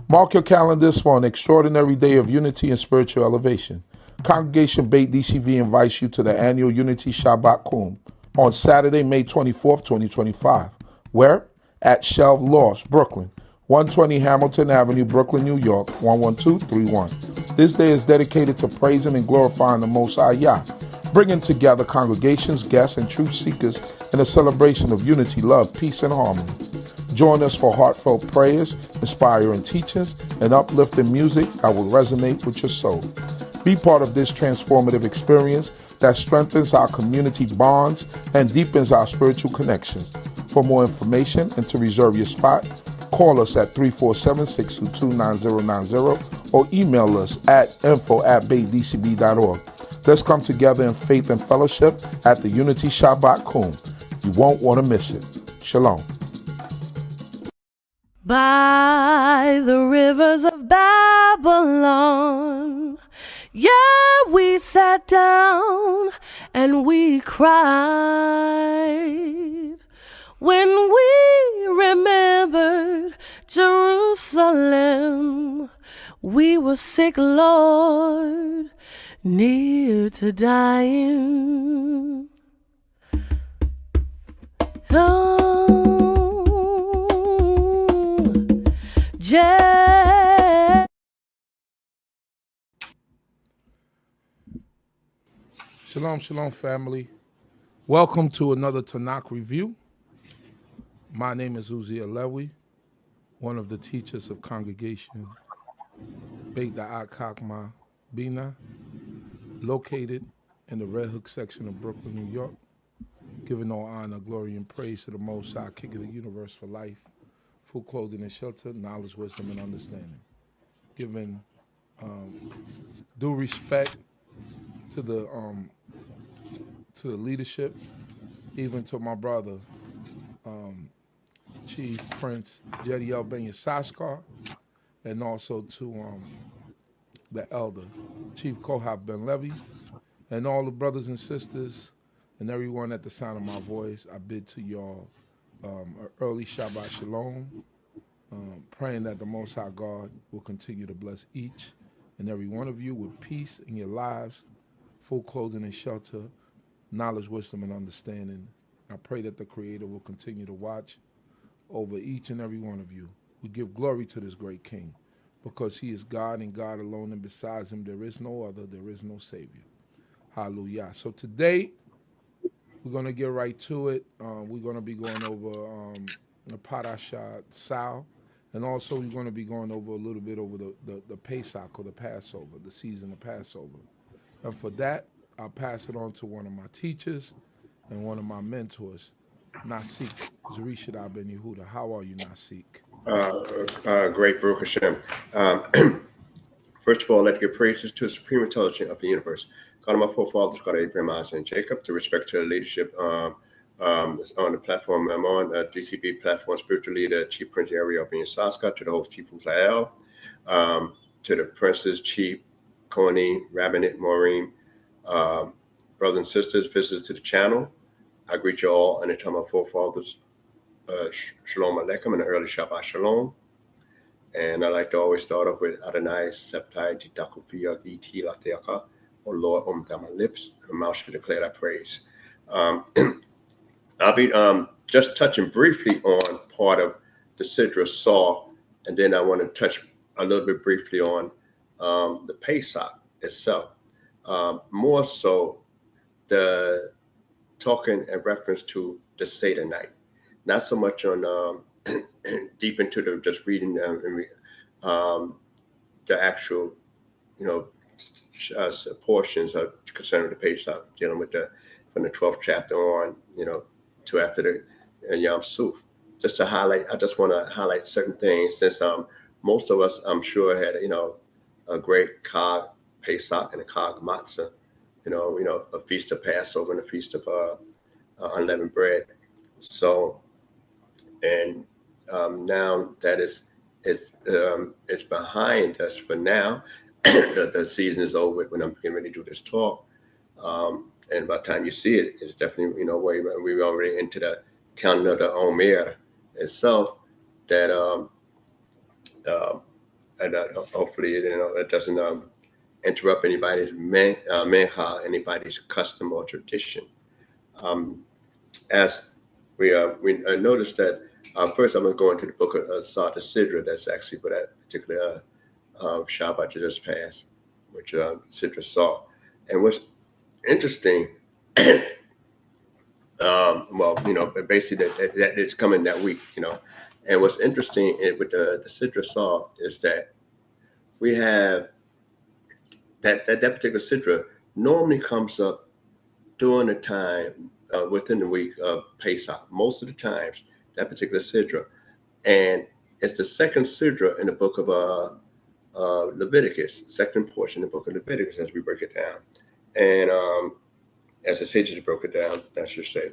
Mark your calendars for an extraordinary day of unity and spiritual elevation. Congregation Beit D.C.B invites you to the annual Unity Shabbat Kum on Saturday, May 24th, 2025. Where? At Shelf Lofts, Brooklyn, 120 Hamilton Avenue, Brooklyn, New York, 11231. This day is dedicated to praising and glorifying the Most High Yah, bringing together congregations, guests, and truth seekers in a celebration of unity, love, peace, and harmony. Join us for heartfelt prayers, inspiring teachings, and uplifting music that will resonate with your soul. Be part of this transformative experience that strengthens our community bonds and deepens our spiritual connections. For more information and to reserve your spot, call us at 347-622-9090 or email us at info@baitdcb.org. Let's come together in faith and fellowship at the Unity Shabbat Kum. You won't want to miss it. Shalom. By the rivers of Babylon, yeah, we sat down and we cried when we remembered Jerusalem. We were sick, Lord, near to dying. Oh, Shalom, shalom, family. Welcome to another Tanakh review. My name is Zurishaddai, one of the teachers of congregation BINAH CHOKMAH, BINAH, located in the Red Hook section of Brooklyn, New York, giving all honor, glory, and praise to the Most High, King of the universe for life, food, clothing, and shelter, knowledge, wisdom, and understanding. Giving due respect to the leadership, even to my brother, Chief Prince Jediel Ben Yissaschar, and also to the elder, Chief Kohath Ben Levi, and all the brothers and sisters and everyone at the sound of my voice. I bid to y'all an early Shabbat Shalom, praying that the Most High God will continue to bless each and every one of you with peace in your lives, full clothing and shelter, knowledge, wisdom, and understanding. I pray that the Creator will continue to watch over each and every one of you. We give glory to this great King because he is God and God alone, and besides him there is no other, there is no Savior. Hallelujah. So today, we're going to get right to it. We're going to be going over the Parasha Tsaw, and also we're going to be going over a little bit over the Pesach, or the Passover, the season of Passover. And for that, I'll pass it on to one of my teachers and one of my mentors, Nasik, Zurishaddai Ben Yehudah. How are you, Nasik? Great, Baruch Hashem. First of all, let's give praises to the supreme intelligence of the universe. God of my forefathers, God of Abraham, Isaac, and Jacob, to respect to the leadership on the platform I'm on, D.C.B platform, spiritual leader, Chief Prince Jediel Ben Yissaschar, to the host, Chief Uzziel, to the princes, Chief Koni, Rabbinate, Maureen, brothers and sisters, visitors to the channel. I greet you all in the time of forefathers. Shalom Aleichem, and an early Shabbat Shalom. And I like to always start off with Adonai, Septai, Didakufia, Iti, Lateaka, O Lord, my lips, and mouth should declare thy praise. I'll be just touching briefly on part of the Sidra Tsaw, and then I want to touch a little bit briefly on the Pesach itself. More so the talking in reference to the Seder night, not so much on deep into the just reading the actual, portions of concerning the page I'm dealing with from the 12th chapter on, to after the Yom Suf. Just to highlight, I just want to highlight certain things since most of us, I'm sure, had a great Chag Pesach and a Chag Matzah, a feast of Passover and a feast of unleavened bread. So, and now that it's behind us for now. The season is over when I'm getting ready to do this talk. And by the time you see it, it's definitely, we're already into the calendar of the Omer itself, that hopefully, it doesn't interrupt anybody's mencha, anybody's custom or tradition. As we noticed that first, I'm going to go into the book of Tzaw, the Sidra. That's actually for that particular Shabbat that just passed, which Sidra Tsaw. And what's interesting, basically that it's coming that week, And what's interesting with the Sidra Tsaw is that we have that particular Sidra normally comes up during the time within the week of Pesach. Most of the times, that particular Sidra, and it's the second Sidra in the book of Leviticus, second portion of the book of Leviticus as we break it down, and as the sages broke it down, I should say.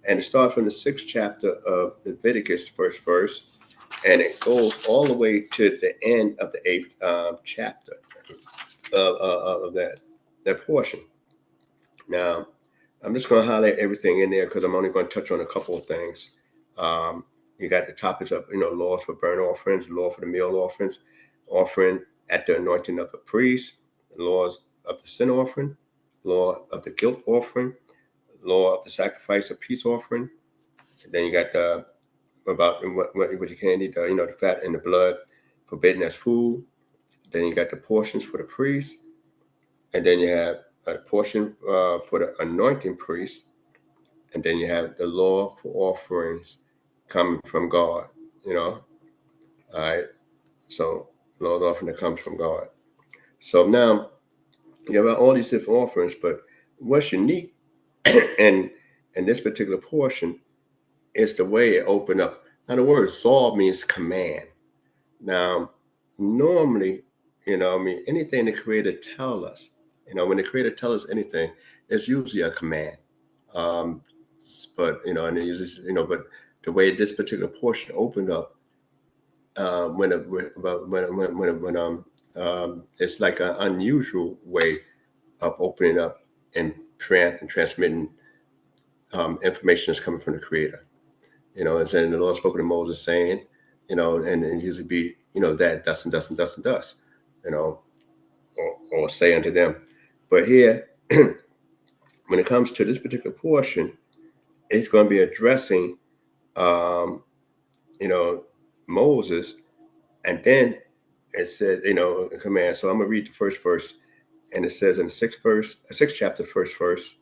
And it starts from the 6th chapter of Leviticus, first verse, and it goes all the way to the end of the 8th chapter of that portion. Now, I'm just going to highlight everything in there because I'm only going to touch on a couple of things. You got the topics of, laws for burnt offerings, law for the meal offerings, offering at the anointing of the priest, laws of the sin offering, law of the guilt offering, law of the sacrifice of peace offering. And then you got about what you can't eat, the fat and the blood forbidden as food. Then you got the portions for the priest, and then you have a portion for the anointing priest, and then you have the law for offerings coming from God. All right. So law of offering that comes from God. So now you have all these different offerings, but what's unique in this particular portion is the way it opened up. Now the word Tzaw means command. Now, normally, anything the Creator tells us, when the Creator tells us anything, it's usually a command. But and it uses, but the way this particular portion opened up, it's like an unusual way of opening up and transmitting information that's coming from the Creator. And saying the Lord spoke to Moses saying, and it usually be, that thus and thus and thus and thus, or say unto them. But here, when it comes to this particular portion, it's going to be addressing, Moses, and then it says, a command. So I'm going to read the first verse, and it says in the 6th chapter, first verse,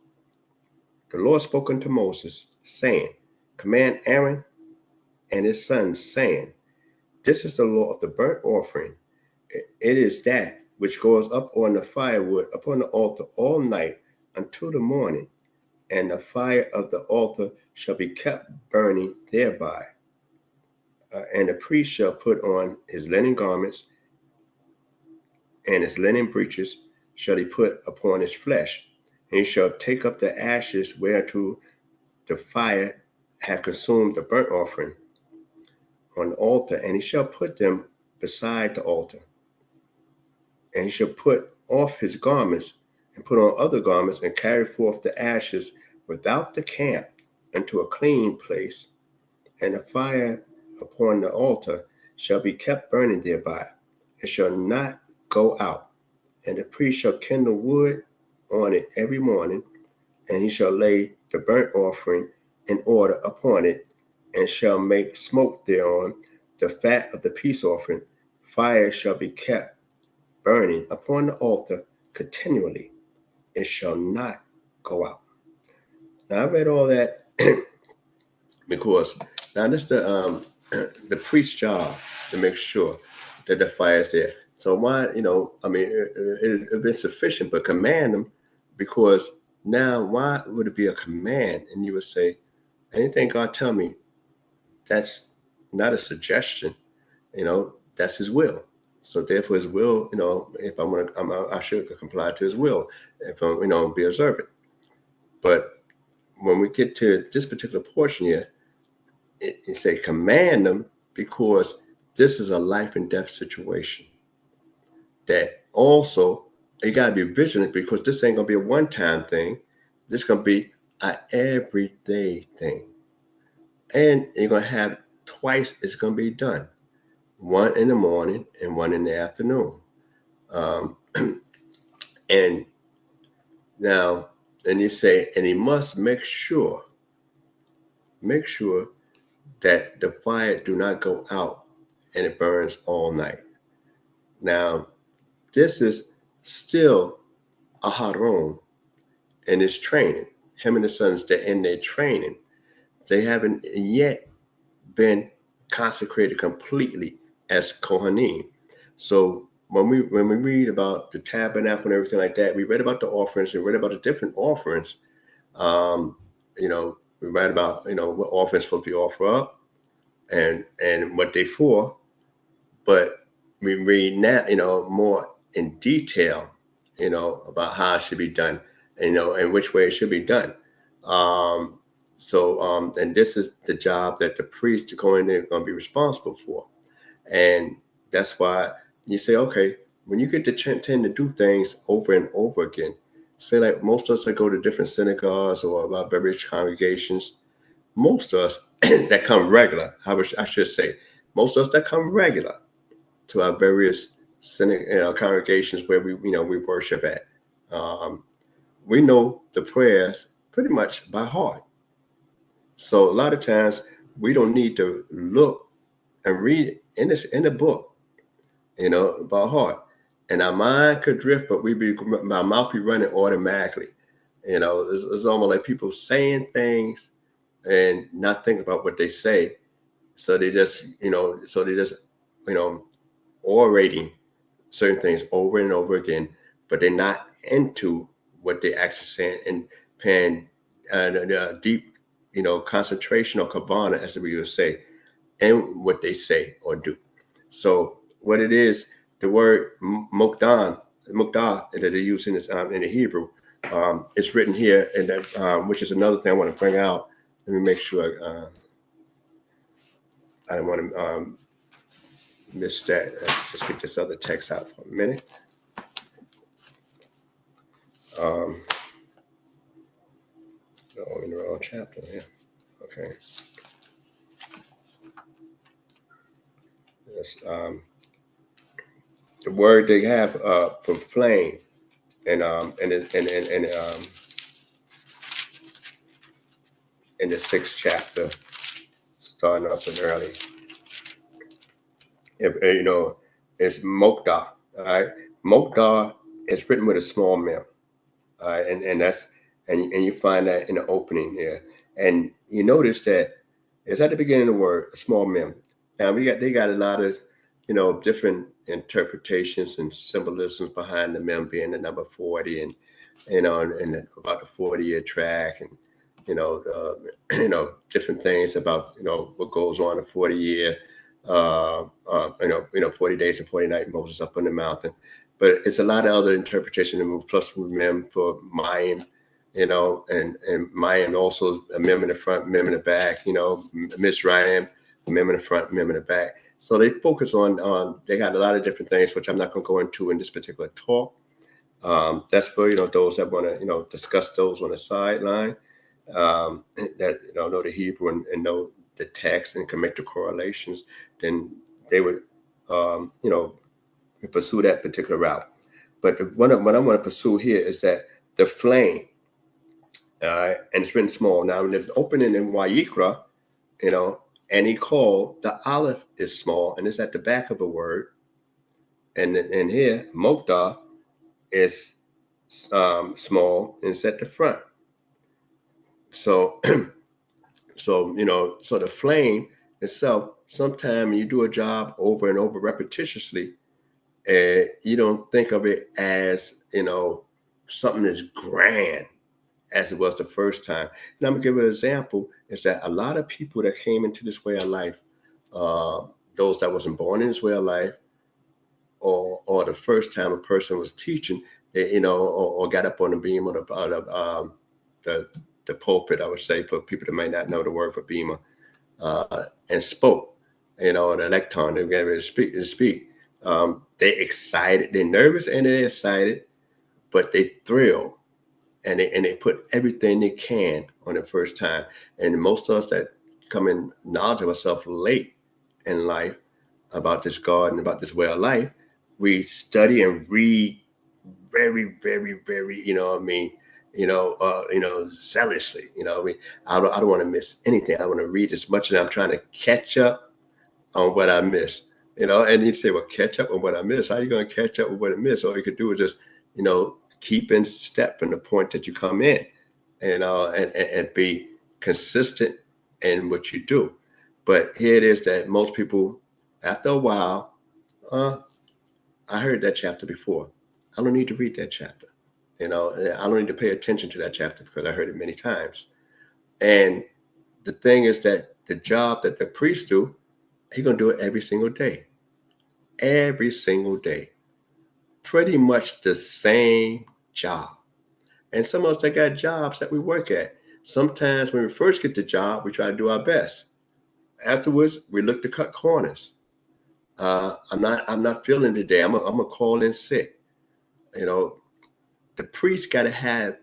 the Lord spoke unto Moses, saying, command Aaron and his sons, saying, this is the law of the burnt offering. It is that which goes up on the firewood upon the altar all night until the morning, and the fire of the altar shall be kept burning thereby. And the priest shall put on his linen garments, and his linen breeches shall he put upon his flesh, and he shall take up the ashes whereto the fire hath consumed the burnt offering on the altar, and he shall put them beside the altar. And he shall put off his garments and put on other garments, and carry forth the ashes without the camp into a clean place. And the fire upon the altar shall be kept burning thereby. It shall not go out. And the priest shall kindle wood on it every morning, and he shall lay the burnt offering in order upon it, and shall make smoke thereon, the fat of the peace offering. Fire shall be kept burning upon the altar continually. It shall not go out. Now I read all that because now this is the priest's job to make sure that the fire is there. So why, it'd been sufficient, but command them, because now why would it be a command? And you would say, anything God tell me, that's not a suggestion, that's his will. So therefore his will, if I should comply to his will, if I'm, be observant. But when we get to this particular portion here, it say command them, because this is a life and death situation. That also, you got to be vigilant, because this ain't going to be a one-time thing. This is going to be an everyday thing. And you're going to have twice it's going to be done. one in the morning and one in the afternoon. And now, and you say, and he must make sure that the fire do not go out and it burns all night. Now, this is still a Aharon in his training. Him and his sons, they're in their training. They haven't yet been consecrated completely as Kohanim. So when we read about the tabernacle and everything like that, we read about the offerings and read about the different offerings. We read about what offerings supposed to be offered up and what they for, but we read now more in detail about how it should be done, and which way it should be done. And this is the job that the priest to go in there are going to be responsible for. And that's why you say, okay, when you get to tend to do things over and over again, say like most of us that go to different synagogues or about various congregations, most of us that come regular, I should say, most of us that come regular to our various congregations where we worship at, we know the prayers pretty much by heart. So a lot of times we don't need to look and read in the book, by heart. And our mind could drift, but my mouth be running automatically. It's almost like people saying things and not thinking about what they say. So they just, orating certain things over and over again, but they're not into what they're actually saying and paying deep, concentration or kavanah, as we would say, in what they say or do. So what it is, the word mukdah that they use in the Hebrew, it's written here, and which is another thing I want to bring out. Let me make sure I don't want to miss that. Let's just get this other text out for a minute. In the wrong chapter. Yeah. Okay. Yes. The word they have for flame, in the 6th chapter, starting off with early. It's mokdah. All right, mokdah is written with a small mem. All right, and that's and you find that in the opening here, and you notice that it's at the beginning of the word, a small mem. Now they got a lot of different interpretations and symbolisms behind the mem being the number 40, and and about the 40-year track, and different things about what goes on in 40-year. 40 days and 40 nights, Moses up on the mountain. But it's a lot of other interpretation, plus mem for Mayan, and Mayan also a mem in the front, mem in the back, Mizraim, mem in the front, mem in the back. So they focus on they got a lot of different things, which I'm not going to go into in this particular talk. That's for those that want to discuss those on the sideline, that know the Hebrew and know the text and can make the correlations. Then they would pursue that particular route. But what I want to pursue here is that the flame, and it's written small. Now in the opening in Vayikra, and he called, the aleph is small and it's at the back of a word, and here mokdah is small and it's at the front. So so the flame itself, sometimes you do a job over and over repetitiously, and you don't think of it as something as grand as it was the first time. And I'm gonna give an example, is that a lot of people that came into this way of life, those that wasn't born in this way of life, or the first time a person was teaching, they, or got up on the beam or the pulpit, I would say, for people that might not know the word for bema, and spoke, the lectern, they got ready to speak. They excited, they're nervous and they're excited, but they thrilled, and they put everything they can on the first time. And most of us that come in knowledge of ourselves late in life, about this garden, about this way of life, we study and read very, very, very, zealously. I don't want to miss anything. I want to read as much as I'm trying to catch up on what I missed. And you'd say, well, catch up on what I missed. How are you going to catch up with what I missed? All you could do is just, keep in step from the point that you come in, and be consistent in what you do. But here it is that most people, after a while, I heard that chapter before. I don't need to read that chapter. I don't need to pay attention to that chapter because I heard it many times. And the thing is that the job that the priest do, he's going to do it every single day. Every single day. Pretty much the same job. And some of us that got jobs that we work at. Sometimes when we first get the job, we try to do our best. Afterwards, we look to cut corners. I'm not feeling today. I'm gonna call in sick. The priest got to have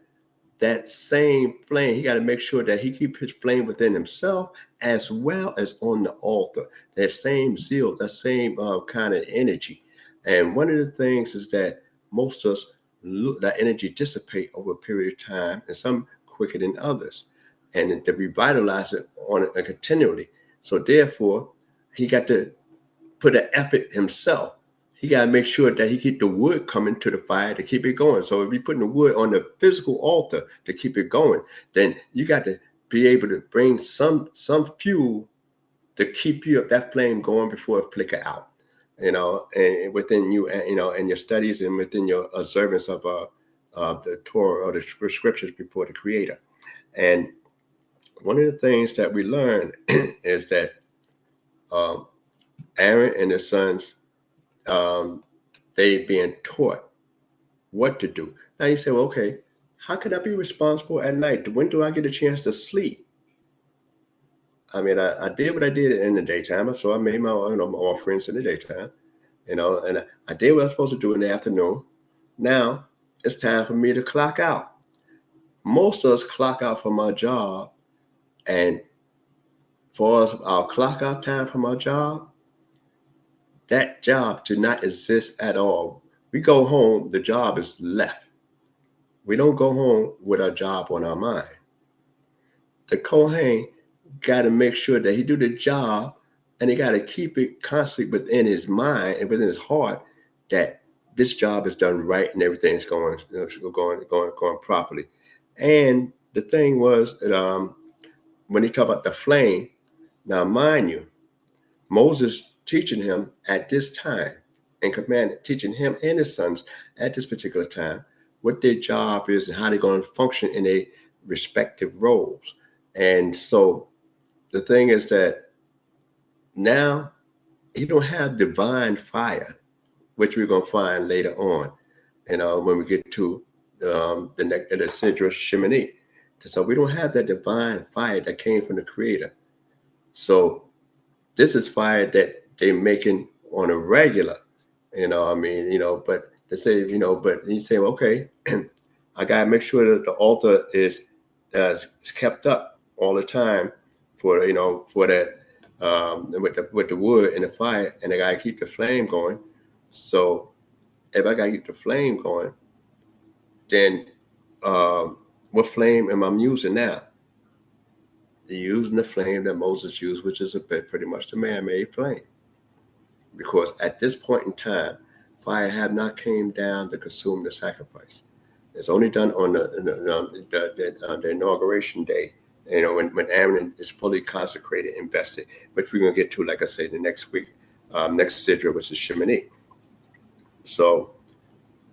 that same flame. He got to make sure that he keep his flame within himself as well as on the altar. That same zeal, that same kind of energy. And one of the things is that most of us that energy dissipate over a period of time, and some quicker than others, and to revitalize it on it continually. So therefore, he got to put an effort himself. He got to make sure that he keep the wood coming to the fire to keep it going. So if you're putting the wood on the physical altar to keep it going, then you got to be able to bring some fuel to keep that flame going before it flicker out. And within you, in your studies and within your observance of the Torah or the scriptures before the Creator. And one of the things that we learn is that Aaron and his sons, they being taught what to do. Now you say, well, okay, how can I be responsible at night? When do I get a chance to sleep? I mean, I did what I did in the daytime, so I made my offerings in the daytime, and I did what I was supposed to do in the afternoon. Now it's time for me to clock out. Most of us clock out from our job, and for us, our clock out time from our job, that job did not exist at all. We go home, the job is left. We don't go home with our job on our mind. The Kohen got to make sure that he do the job, and he got to keep it constantly within his mind and within his heart that this job is done right and everything's going properly. And the thing was that when he talked about the flame, now mind you, Moses teaching him at this time and teaching him and his sons at this particular time what their job is and how they're going to function in their respective roles. And so the thing is that now he don't have divine fire, which we're going to find later on, when we get to the Sidra Shemini. So we don't have that divine fire that came from the Creator. So this is fire that they're making on a regular, but they say, but you say, well, okay, I got to make sure that the altar is kept up all the time for that, with the wood and the fire, and I got to keep the flame going. So if I got to keep the flame going, then what flame am I using now? You're using the flame that Moses used, which is pretty much the man-made flame. Because at this point in time, fire have not came down to consume the sacrifice. It's only done on the inauguration day, when Aaron is fully consecrated, invested, which we're going to get to, like I said, the next week, next Sidra, which is Shemini. So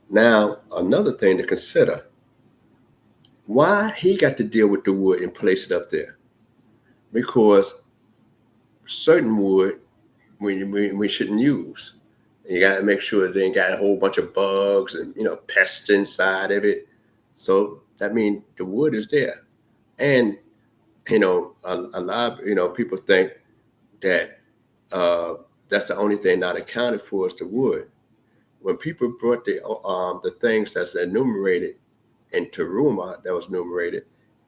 now another thing to consider, why he got to deal with the wood and place it up there. Because certain wood we shouldn't use. You got to make sure they ain't got a whole bunch of bugs and pests inside of it. So that means the wood is there. And a lot of people think that that's the only thing not accounted for is the wood. When people brought the things that's enumerated in Teruma, that was enumerated,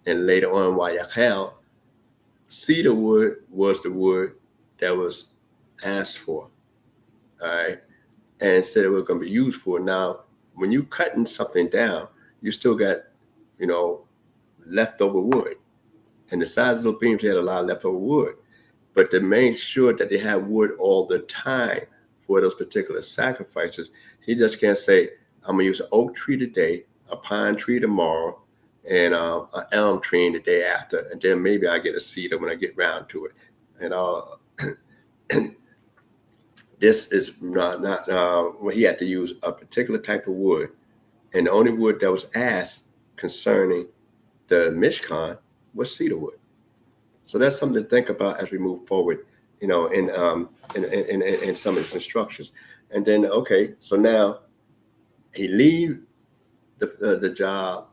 and later on Wayachel, cedar wood was the wood that was asked for. all right, and said it was going to be used for. Now, when you cutting something down, you still got, leftover wood. And the size of those beams, they had a lot of leftover wood. But to make sure that they have wood all the time for those particular sacrifices, he just can't say, I'm going to use an oak tree today, a pine tree tomorrow, and an elm tree the day after. And then maybe I get a cedar when I get round to it. And this is not well, he had to use a particular type of wood. And the only wood that was asked concerning the Mishkan was cedar wood. So that's something to think about as we move forward, in some of the instructions. And then, okay, so now he leave the job,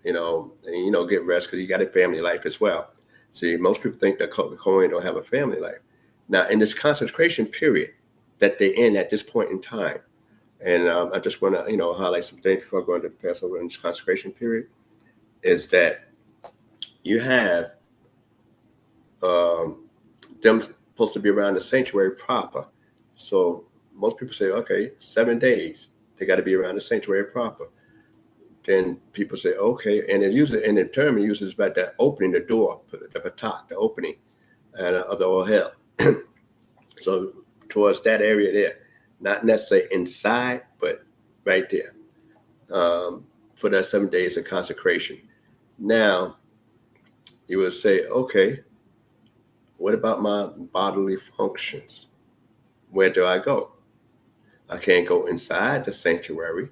and, get rest because he got a family life as well. See, most people think that Kohen don't have a family life. Now, in this consecration period that they're in at this point in time, and I just want to, highlight some things before going to Passover in this consecration period, is that you have them supposed to be around the sanctuary proper. So most people say, okay, 7 days, they got to be around the sanctuary proper. Then people say, okay, and it's usually in the term it uses about the opening, the door, the patak, the opening of the ohel. So towards that area there, not necessarily inside, but right there, for that 7 days of consecration. Now, you would say, okay, what about my bodily functions? Where do I go? I can't go inside the sanctuary,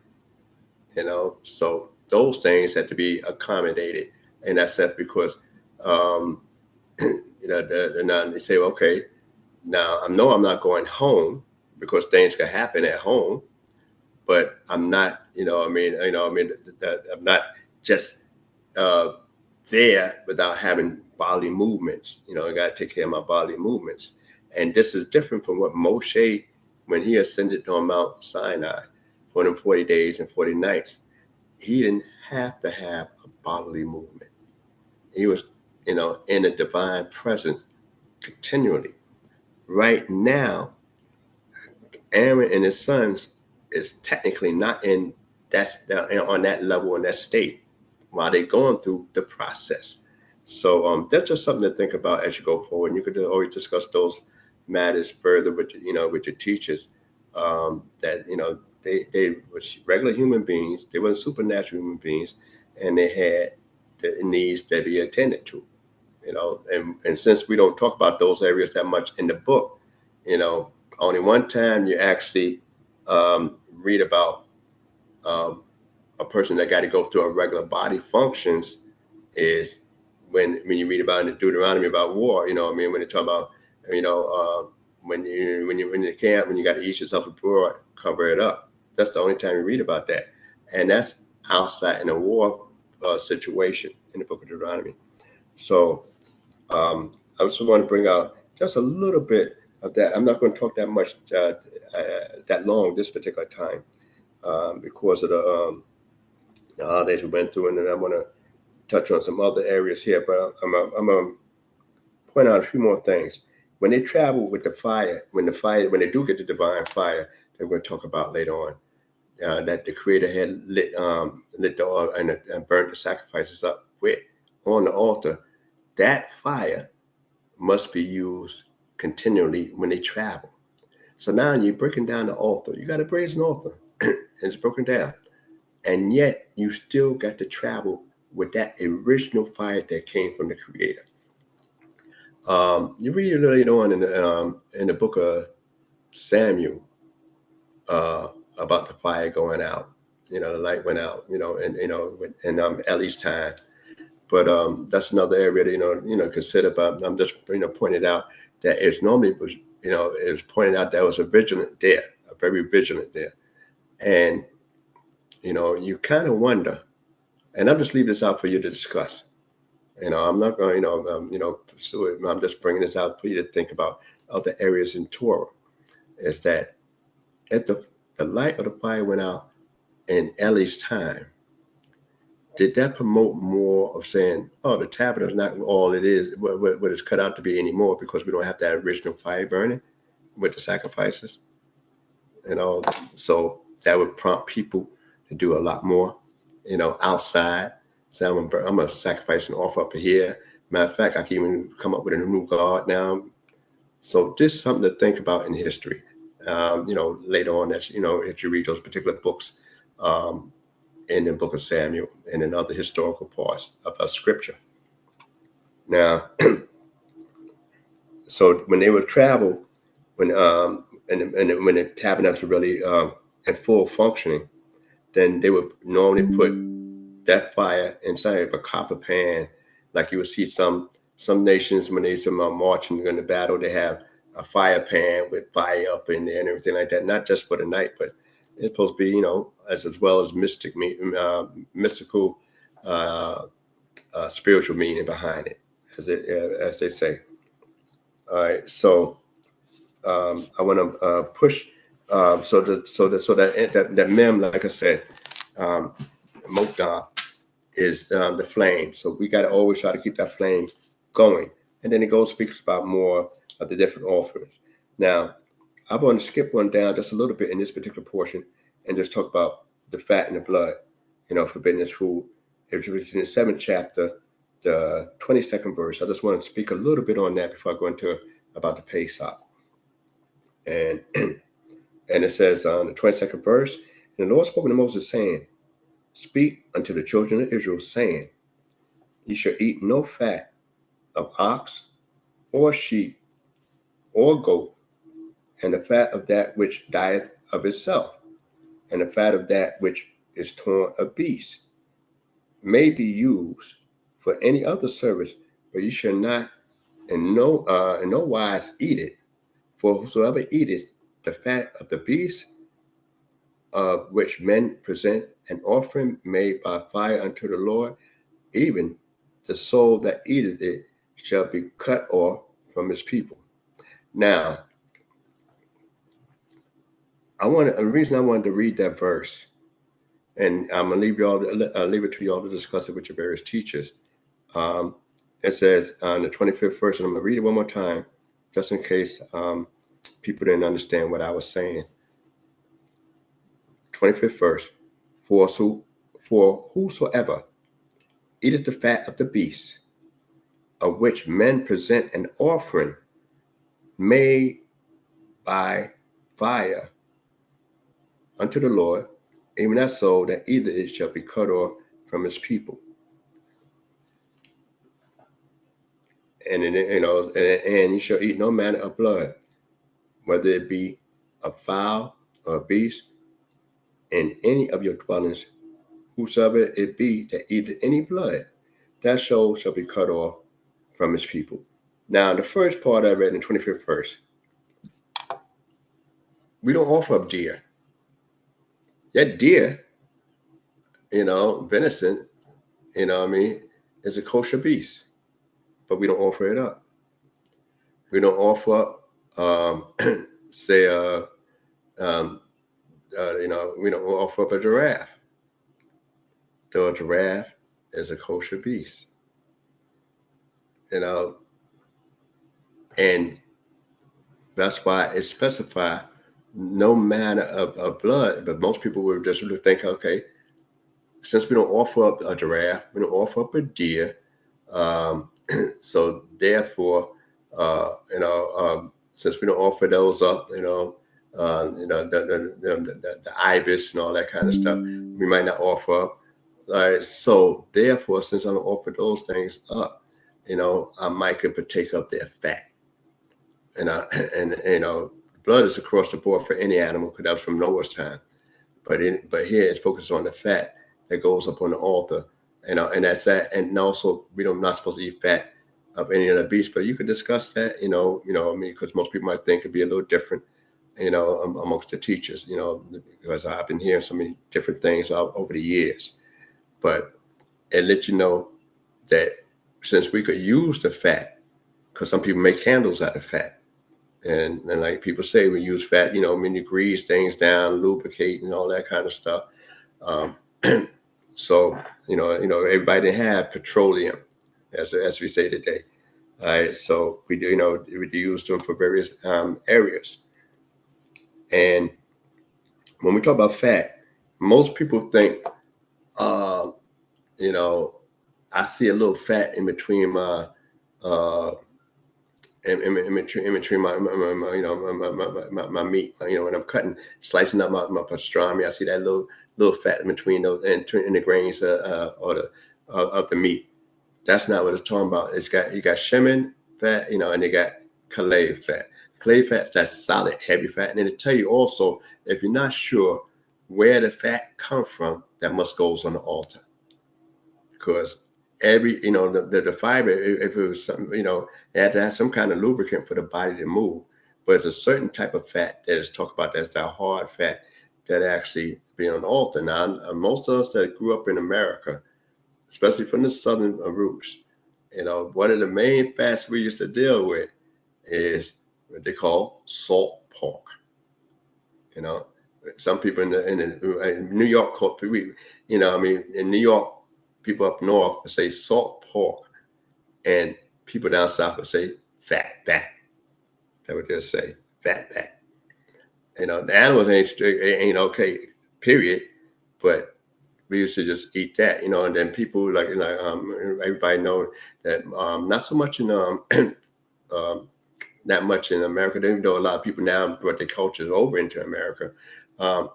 so those things have to be accommodated. And that's because, they say, okay, now I know I'm not going home because things can happen at home, but I'm not, I'm not just there without having bodily movements. I got to take care of my bodily movements. And this is different from what Moshe, when he ascended on Mount Sinai for them 40 days and 40 nights, he didn't have to have a bodily movement. He was, in a divine presence continually. Right now, Aaron and his sons is technically not on that level, in that state, while they're going through the process. So that's just something to think about as you go forward. And you could always discuss those matters further with with your teachers. That they were regular human beings. They weren't supernatural human beings, and they had the needs that be attended to. And since we don't talk about those areas that much in the book, only one time you actually read about a person that got to go through a regular body functions is when you read about in the Deuteronomy about war. When they talk about when you in the camp, when you got to eat yourself abroad, cover it up. That's the only time you read about that, and that's outside in a war situation in the book of Deuteronomy. So I just want to bring out just a little bit of that. I'm not going to talk that much that long this particular time because of the holidays we went through, and then I want to touch on some other areas here. But I'm going to point out a few more things. When they travel with the fire, when they do get the divine fire, that we're going to talk about later on, that the Creator had lit the oil and burnt the sacrifices up with on the altar, that fire must be used continually when they travel. So now you're breaking down the altar. You got a brazen altar, and it's broken down. And yet you still got to travel with that original fire that came from the Creator. You read it later on in the book of Samuel about the fire going out. The light went out. In Eli's time. But that's another area to consider. But I'm just pointed out that it's normally was it was pointed out that was a very vigilant there, and you kind of wonder, and I'm just leaving this out for you to discuss. I'm not going pursue it. I'm just bringing this out for you to think about other areas in Torah. Is that at the light of the fire went out in Eli's time? Did that promote more of saying, oh, the tabernacle is not all it is, what it's cut out to be anymore, because we don't have that original fire burning with the sacrifices? So that would prompt people to do a lot more, outside. Say, I'm going to sacrifice and offer up here. Matter of fact, I can even come up with a new God now. So this is something to think about in history. Later on, as if you read those particular books, in the book of Samuel and in other historical parts of scripture. Now, so when they would travel, when the tabernacles were really in full functioning, then they would normally put that fire inside of a copper pan, like you would see some nations when they're marching in the battle, they have a fire pan with fire up in there and everything like that. Not just for the night, but it's supposed to be, as well as mystical, spiritual meaning behind it, as they say. All right, so I want to push so that mem, like I said, Mokdah is the flame. So we got to always try to keep that flame going. And then it speaks about more of the different offerings. Now, I want to skip one down just a little bit in this particular portion and just talk about the fat and the blood, forbidden this food. It was in the 7th chapter, the 22nd verse. I just want to speak a little bit on that before I go into about the Pesach. And it says on the 22nd verse, and the Lord spoke to Moses, saying, speak unto the children of Israel, saying, ye shall eat no fat of ox or sheep or goat, and the fat of that which dieth of itself, and the fat of that which is torn of beasts may be used for any other service, but ye shall not in no wise eat it. For whosoever eateth the fat of the beast, of which men present an offering made by fire unto the Lord, even the soul that eateth it shall be cut off from his people. Now, the reason I wanted to read that verse, and I'm gonna leave it to y'all to discuss it with your various teachers. It says on the 25th verse, and I'm gonna read it one more time, just in case people didn't understand what I was saying. 25th verse, for whosoever eateth the fat of the beast, of which men present an offering made by fire unto the Lord, even that soul that eateth it shall be cut off from his people. And and you shall eat no manner of blood, whether it be a fowl or a beast, in any of your dwellings. Whosoever it be that eateth any blood, that soul shall be cut off from his people. Now, the first part I read in the 25th verse, we don't offer up deer. That deer, venison, is a kosher beast, but we don't offer it up. We don't offer up, we don't offer up a giraffe. Though a giraffe is a kosher beast, and that's why it's specified no manner of blood. But most people would just really think, okay, since we don't offer up a giraffe, we don't offer up a deer, so therefore, since we don't offer those up, the ibis and all that kind of stuff, we might not offer up. So therefore, since I don't offer those things up, I might could partake of their fat. Blood is across the board for any animal, because that was from Noah's time. But here it's focused on the fat that goes up on the altar, and that's that. And also, we don't not supposed to eat fat of any other beast. But you could discuss that, because most people might think it'd be a little different, amongst the teachers, because I've been hearing so many different things over the years. But it let you know that since we could use the fat, because some people make candles out of fat. And like people say, we use fat, to grease things down, lubricate, and all that kind of stuff. So, everybody didn't have petroleum, as we say today. All right, so we do use them for various areas. And when we talk about fat, most people think, you know, I see a little fat in between my in between my you know my meat. You know, when I'm slicing up my pastrami, I see that little fat in between those and in the grains of the meat. That's not what it's talking about. You got shemen fat, you know, and they got kalei fat. Kalei fat, that's solid, heavy fat. And then it tell you also, if you're not sure where the fat comes from, that must goes on the altar. Because every, you know, the fiber, if it was something, you know, it had to have some kind of lubricant for the body to move. But it's a certain type of fat that is talked about, that's that hard fat that actually be on the altar. Now, most of us that grew up in America, especially from the southern roots, you know, one of the main fats we used to deal with is what they call salt pork. You know, some people in New York, you know, I mean, in New York, people up north would say salt pork, and people down south would say fat back. That's what they'll say, fat back. You know, the animals ain't okay, period, but we used to just eat that, you know, and then people everybody know that not so much in not much in America. Even though a lot of people now brought their cultures over into America,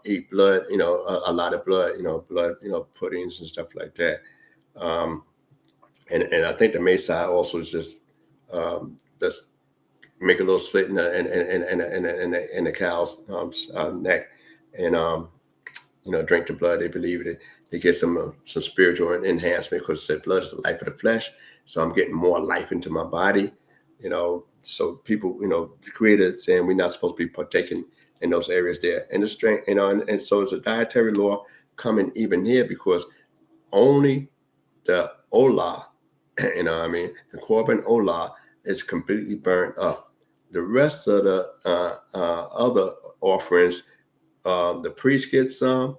eat blood, you know, a lot of blood, you know, puddings and stuff like that. And I think the Masai also is just make a little slit in the cow's neck, and you know, drink the blood. They believe it. They get some spiritual enhancement because the blood is the life of the flesh. So I'm getting more life into my body, you know. So people, you know, the Creator saying we're not supposed to be partaking in those areas there. And the strength, you know, and so it's a dietary law coming even here because only the Olah, you know what I mean, the Korban Olah is completely burned up. The rest of the other offerings, the priest gets some,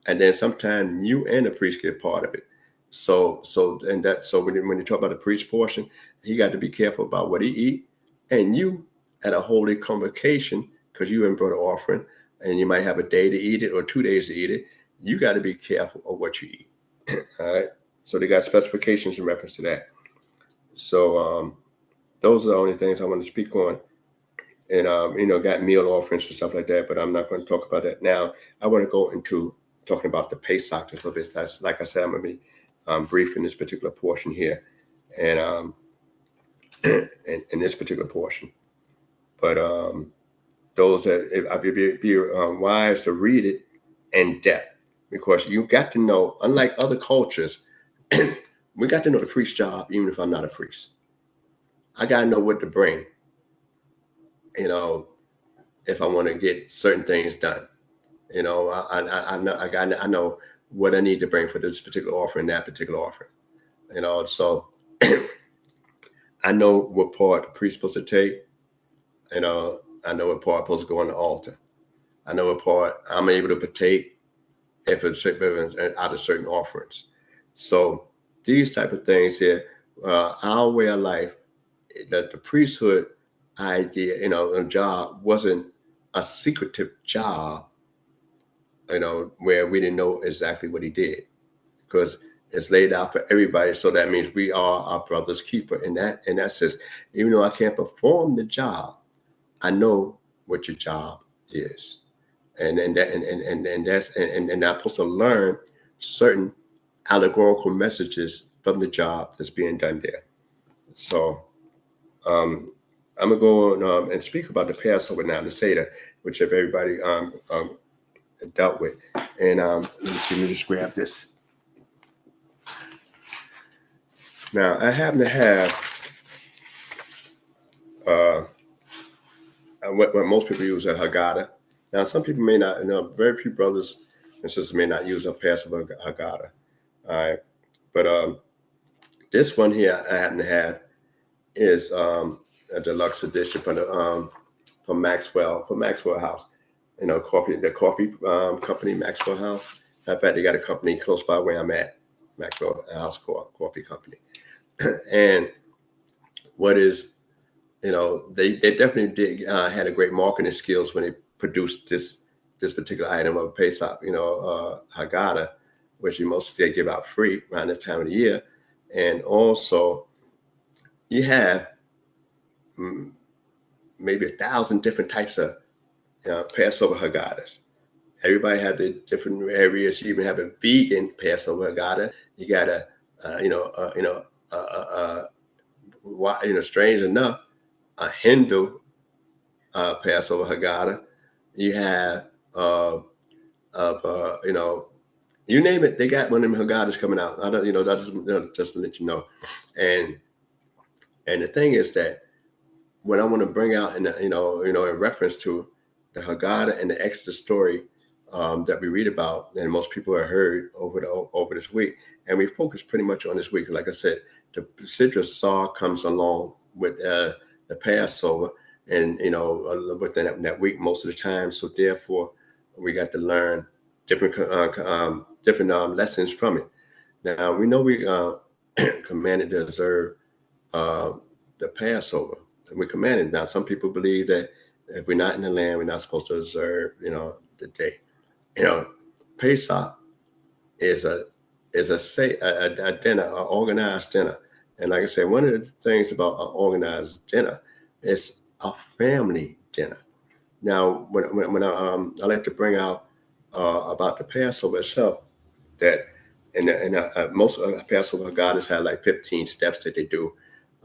and then sometimes you and the priest get part of it. So when you talk about the priest portion, he got to be careful about what he eat, and you at a holy convocation, because you brought an offering, and you might have a day to eat it or 2 days to eat it. You got to be careful of what you eat. All right. So they got specifications in reference to that. So those are the only things I want to speak on. And, you know, got meal offerings and stuff like that, but I'm not going to talk about that now. I want to go into talking about the Pesach just a little bit. That's, like I said, I'm going to be brief in this particular portion here, and in this particular portion. But those that I'd be wise to read it in depth, because you got to know, unlike other cultures, we got to know the priest's job, even if I'm not a priest. I got to know what to bring, you know, if I want to get certain things done. You know, I know what I need to bring for this particular offering, that particular offering. You know, so I know what part the priest's supposed to take. You know, I know what part supposed to go on the altar. I know what part I'm able to partake if it's out of certain offerings. So these type of things here, our way of life, that the priesthood idea, you know, and job wasn't a secretive job, you know, where we didn't know exactly what he did, because it's laid out for everybody. So that means we are our brother's keeper in that sense. Even though I can't perform the job, I know what your job is, and I'm supposed to learn certain allegorical messages from the job that's being done there. So I'm gonna go on and speak about the Passover now, the Seder, which if everybody dealt with. And let me just grab this. Now I happen to have what most people use a Haggadah. Now some people may not, you know, very few brothers and sisters may not use a Passover Haggadah. All right, but this one here I happen to have is a deluxe edition from Maxwell House. You know, the coffee company, Maxwell House. In fact, they got a company close by where I'm at, Maxwell House Coffee Company. And what is, you know, they definitely did had a great marketing skills when they produced this this particular item of Pesach, Haggadah, which you mostly give out free around this time of the year. And also you have maybe 1,000 different types of Passover Haggada's. Everybody have the different areas. You even have a vegan Passover Haggadah. You got strange enough, a Hindu Passover Haggadah. You have, you name it, they got one of them Haggada's coming out. I don't, that's just to let you know. And the thing is that what I want to bring out in reference to the Haggadah and the Exodus story that we read about, and most people have heard over this week, and we focus pretty much on this week. Like I said, the Tzaw comes along with the Passover, and within that week most of the time. So therefore, we got to learn different lessons from it. Now we know we commanded to observe the Passover. We're commanded. Now some people believe that if we're not in the land, we're not supposed to observe, the day. Pesach is a dinner, an organized dinner. And like I said, one of the things about an organized dinner is a family dinner. Now, when I like to bring out about the Passover itself, that most of the Passover Haggadahs have like 15 steps that they do,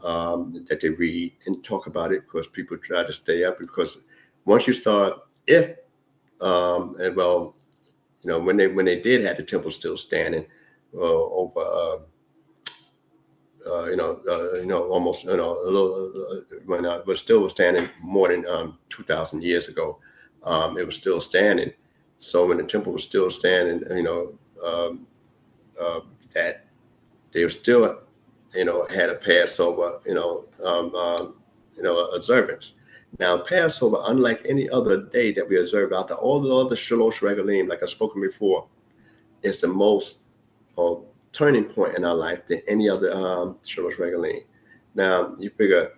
that they read and talk about it, because people try to stay up. Because once you start, when they did have the temple still standing over, almost, a little, when it was still standing more than 2,000 years ago, it was still standing. So when the temple was still standing, that they were still, had a Passover, observance. Now, Passover, unlike any other day that we observe out there, all the other Shalom Regalim, like I've spoken before, is the most turning point in our life than any other Shalom Regalim. Now, you figure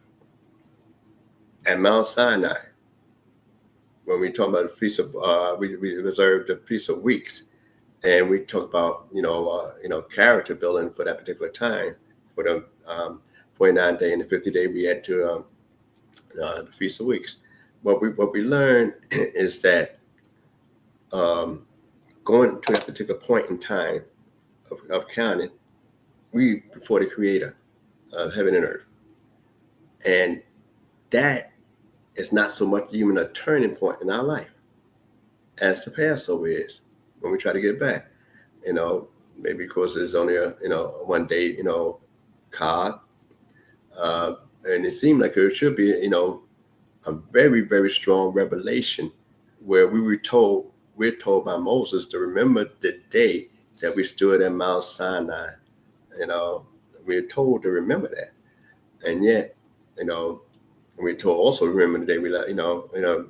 at Mount Sinai, when we talk about the Feast of, we observe the Feast of Weeks, and we talk about, character building for that particular time. For the 49th day and the 50th day, we had to the Feast of Weeks. What we learn is that going to that particular point in time of counting, we before the Creator of heaven and earth, and that is not so much even a turning point in our life as the Passover is when we try to get back. Maybe because there's only a one day card, and it seemed like it should be a very, very strong revelation where we're told by Moses to remember the day that we stood at Mount Sinai. We're told to remember that, and yet we're told also to remember the day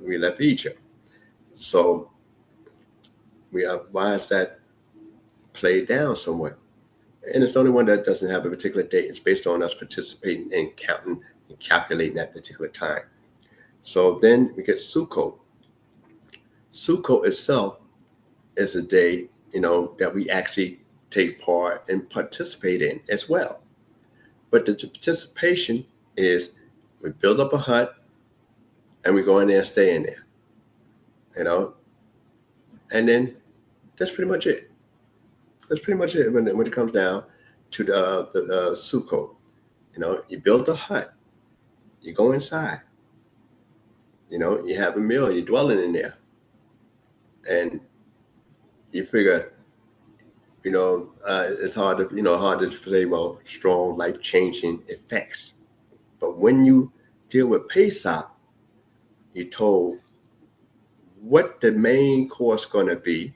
we left Egypt. So why is that played down somewhat? And it's the only one that doesn't have a particular date. It's based on us participating in counting and calculating that particular time. So then we get Sukkot. Sukkot itself is a day, that we actually take part and participate in as well. But the participation is we build up a hut and we go in there and stay in there, and then that's pretty much it. That's pretty much it when it comes down to the Sukkot. You build a hut, you go inside, you have a meal, you're dwelling in there, and you figure, it's hard to say, well, strong, life-changing effects. But when you deal with Pesach, you're told what the main course going to be,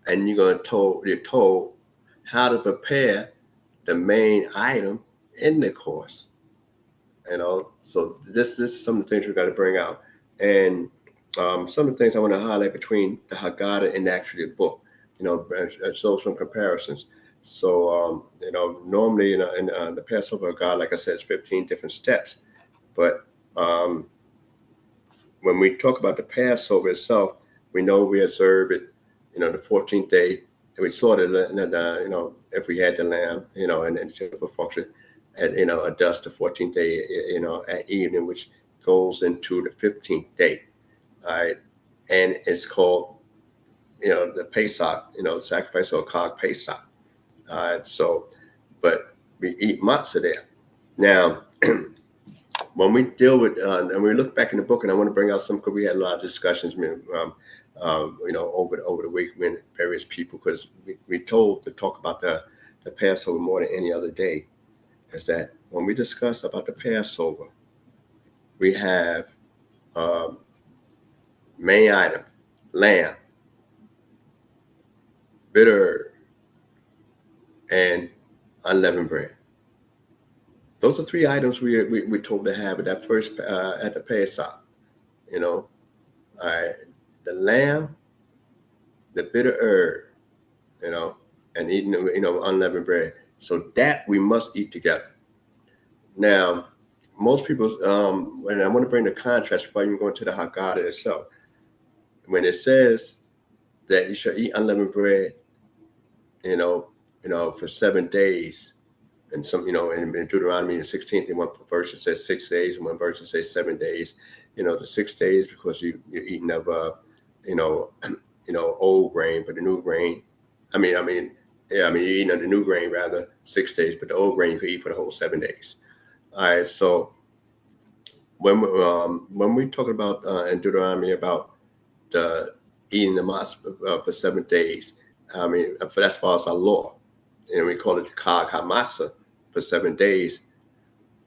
and you're told how to prepare the main item in the course. So this is some of the things we've got to bring out, and some of the things I want to highlight between the Haggadah and actually the book. Show some comparisons. So normally in the Passover Haggadah, like I said, it's 15 different steps, but when we talk about the Passover itself, we know we observe it, the 14th day, and we slaughtered it, if we had the lamb, and typical function, at, a dusk the 14th day, at evening, which goes into the 15th day, all right, and it's called, the Pesach, sacrifice or Chag Pesach. So, but we eat matzah there. Now, when we deal with, and we look back in the book, and I want to bring out some, because we had a lot of discussions, over the week with various people, because we told to talk about the Passover more than any other day, is that when we discuss about the Passover, we have main item, lamb, bitter, and unleavened bread. Those are three items we told to have at that first at the Pesach. The lamb, the bitter herb, and eating unleavened bread. So that we must eat together. Now, most people, and I want to bring the contrast before even going to the Haggadah itself. When it says that you shall eat unleavened bread, for 7 days. And some, in Deuteronomy, the 16th, in one verse it says 6 days, and one verse it says 7 days. The 6 days because you're eating of, old grain, but the new grain. You're eating of the new grain rather 6 days, but the old grain you could eat for the whole 7 days. All right. So when we talk about in Deuteronomy about the eating the matzah for 7 days, for that's far as our law, and we call it Chag HaMatzah for 7 days.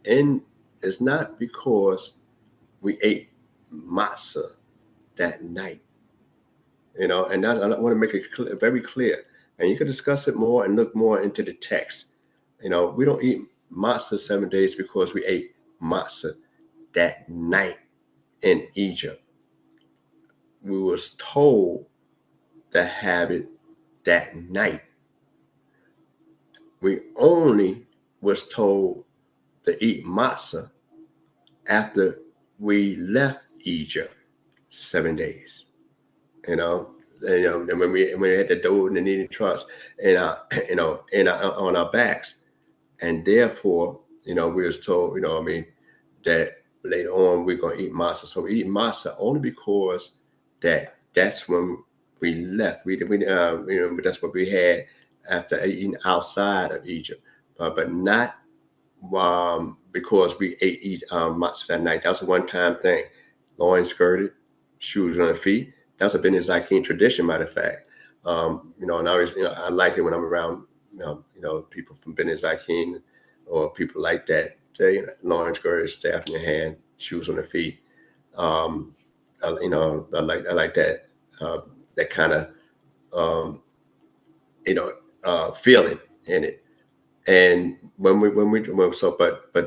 And it's not because we ate matzah that night, and that, I want to make it very clear. And you can discuss it more and look more into the text. We don't eat matzah 7 days because we ate matzah that night in Egypt. We was told to have it that night. We only was told to eat matzah after we left Egypt 7 days. And when we had the dough and the kneading troughs and on our backs, and therefore we was told that later on we're gonna eat matzah. So we eat matzah only because that's when we left. That's what we had after eating outside of Egypt, but not because we ate matzah that night. That was a one-time thing. Loin skirted, shoes on the feet. That's a BINAH Zakim tradition, matter of fact. And I always, I like it when I'm around, people from BINAH Zakim or people like that. Say, loin skirted, staff in your hand, shoes on the feet. I like that. That kind of, feeling in it. And but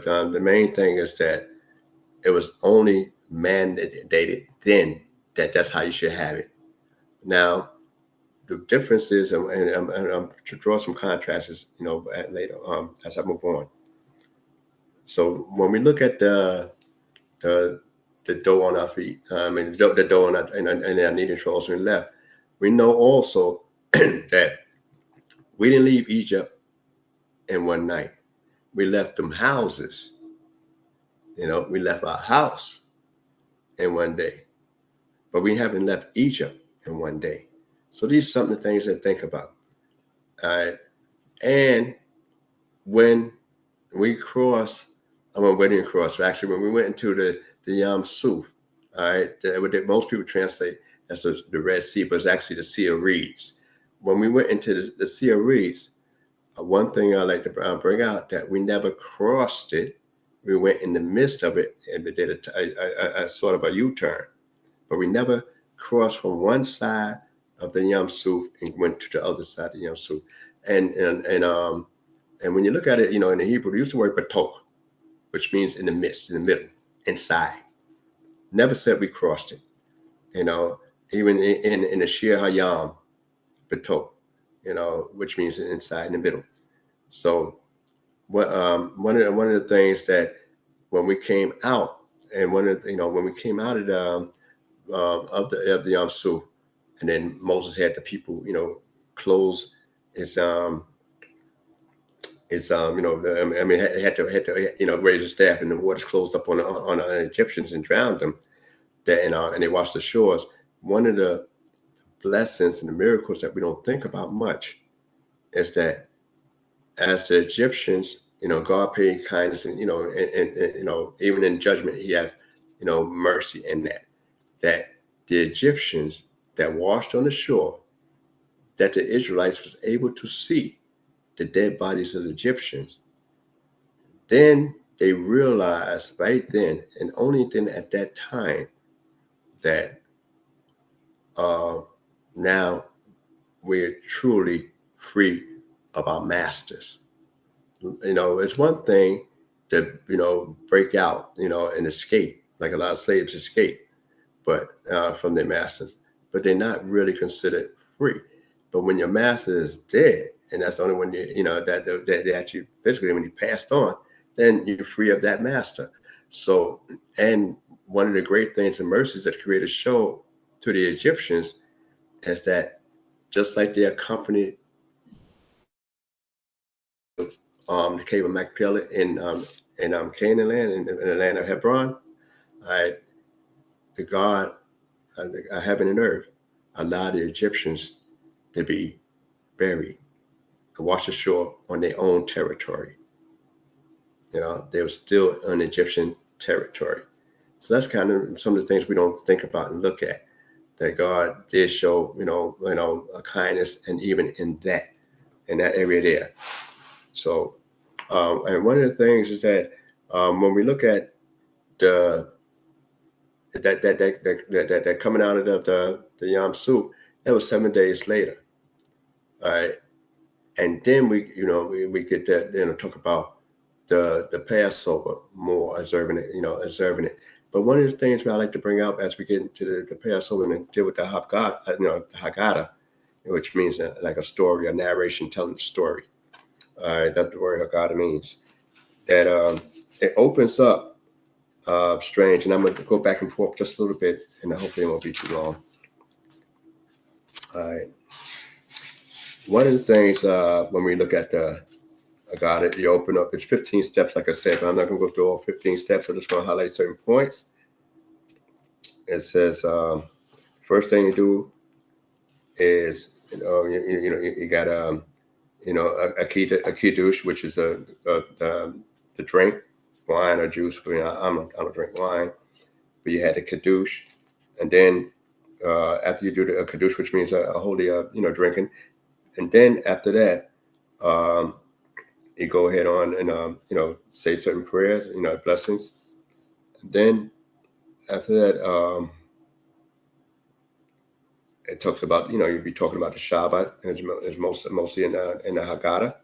the main thing is that it was only mandated then that's how you should have it. Now, the difference is, and I'm to draw some contrasts, later as I move on. So when we look at the dough on our feet, the dough on our kneading troughs on the left, we know also that we didn't leave Egypt in one night. We left them houses. We left our house in one day, but we haven't left Egypt in one day. So these are some of the things to think about. All right. And when we cross, we didn't cross, actually, when we went into the Yam Suf, all right, what most people translate as the Red Sea, but it's actually the Sea of Reeds. When we went into the Sea of Reeds, one thing I like to bring out that we never crossed it. We went in the midst of it and we did a sort of a U-turn, but we never crossed from one side of the Yam Suf and went to the other side of the Yam Suf. And when you look at it, in the Hebrew, we use the word batok, which means in the midst, in the middle, inside. Never said we crossed it. Even in the Shir Hayam, batok, which means inside, in the middle. So one of the things that when we came out, and when we came out of the Yam Suf, and then Moses had the people, close his had to raise his staff, and the waters closed up on the Egyptians and drowned them. And they washed the shores. One of the blessings and the miracles that we don't think about much is that as the Egyptians, God paid kindness, and even in judgment, He had, mercy in that the Egyptians that washed on the shore, that the Israelites was able to see the dead bodies of the Egyptians. Then they realized right then, and only then at that time, that now we're truly free of our masters. It's one thing to, break out, and escape, like a lot of slaves escape, but from their masters, but they're not really considered free. But when your master is dead, and that's the only one that they actually physically, when you passed on, then you're free of that master. So, and one of the great things and mercies that Creator showed to the Egyptians is that just like they accompanied the cave of Machpelah in Canaan land, in the land of Hebron, the God of heaven and earth allowed the Egyptians to be buried and wash ashore on their own territory. They were still on Egyptian territory. So that's kind of some of the things we don't think about and look at, that God did show, a kindness, and even in that area there. So, and one of the things is that when we look at that coming out of the Yam Suf, that was 7 days later. All right. And then we get that, talk about the Passover more, observing it. But one of the things I like to bring up as we get into the Passover and deal with the Haggadah, which means like a story, a narration telling the story. That's the word Haggadah means. That it opens up strange, and I'm going to go back and forth just a little bit, and hopefully it won't be too long. All right. One of the things when we look at the Haggadah, you open up, it's 15 steps, like I said, but I'm not going to go through all 15 steps. I'm just going to highlight certain points. It says, first thing you do is, you got, a kiddush, which is the drink, wine or juice. I don't drink wine, but you had the kiddush. And then after you do the kiddush, which means a holy, drinking. And then after that, you go ahead on and, say certain prayers, blessings. And then after that, it talks about, you'll be talking about the Shabbat, and it's mostly in the Haggadah.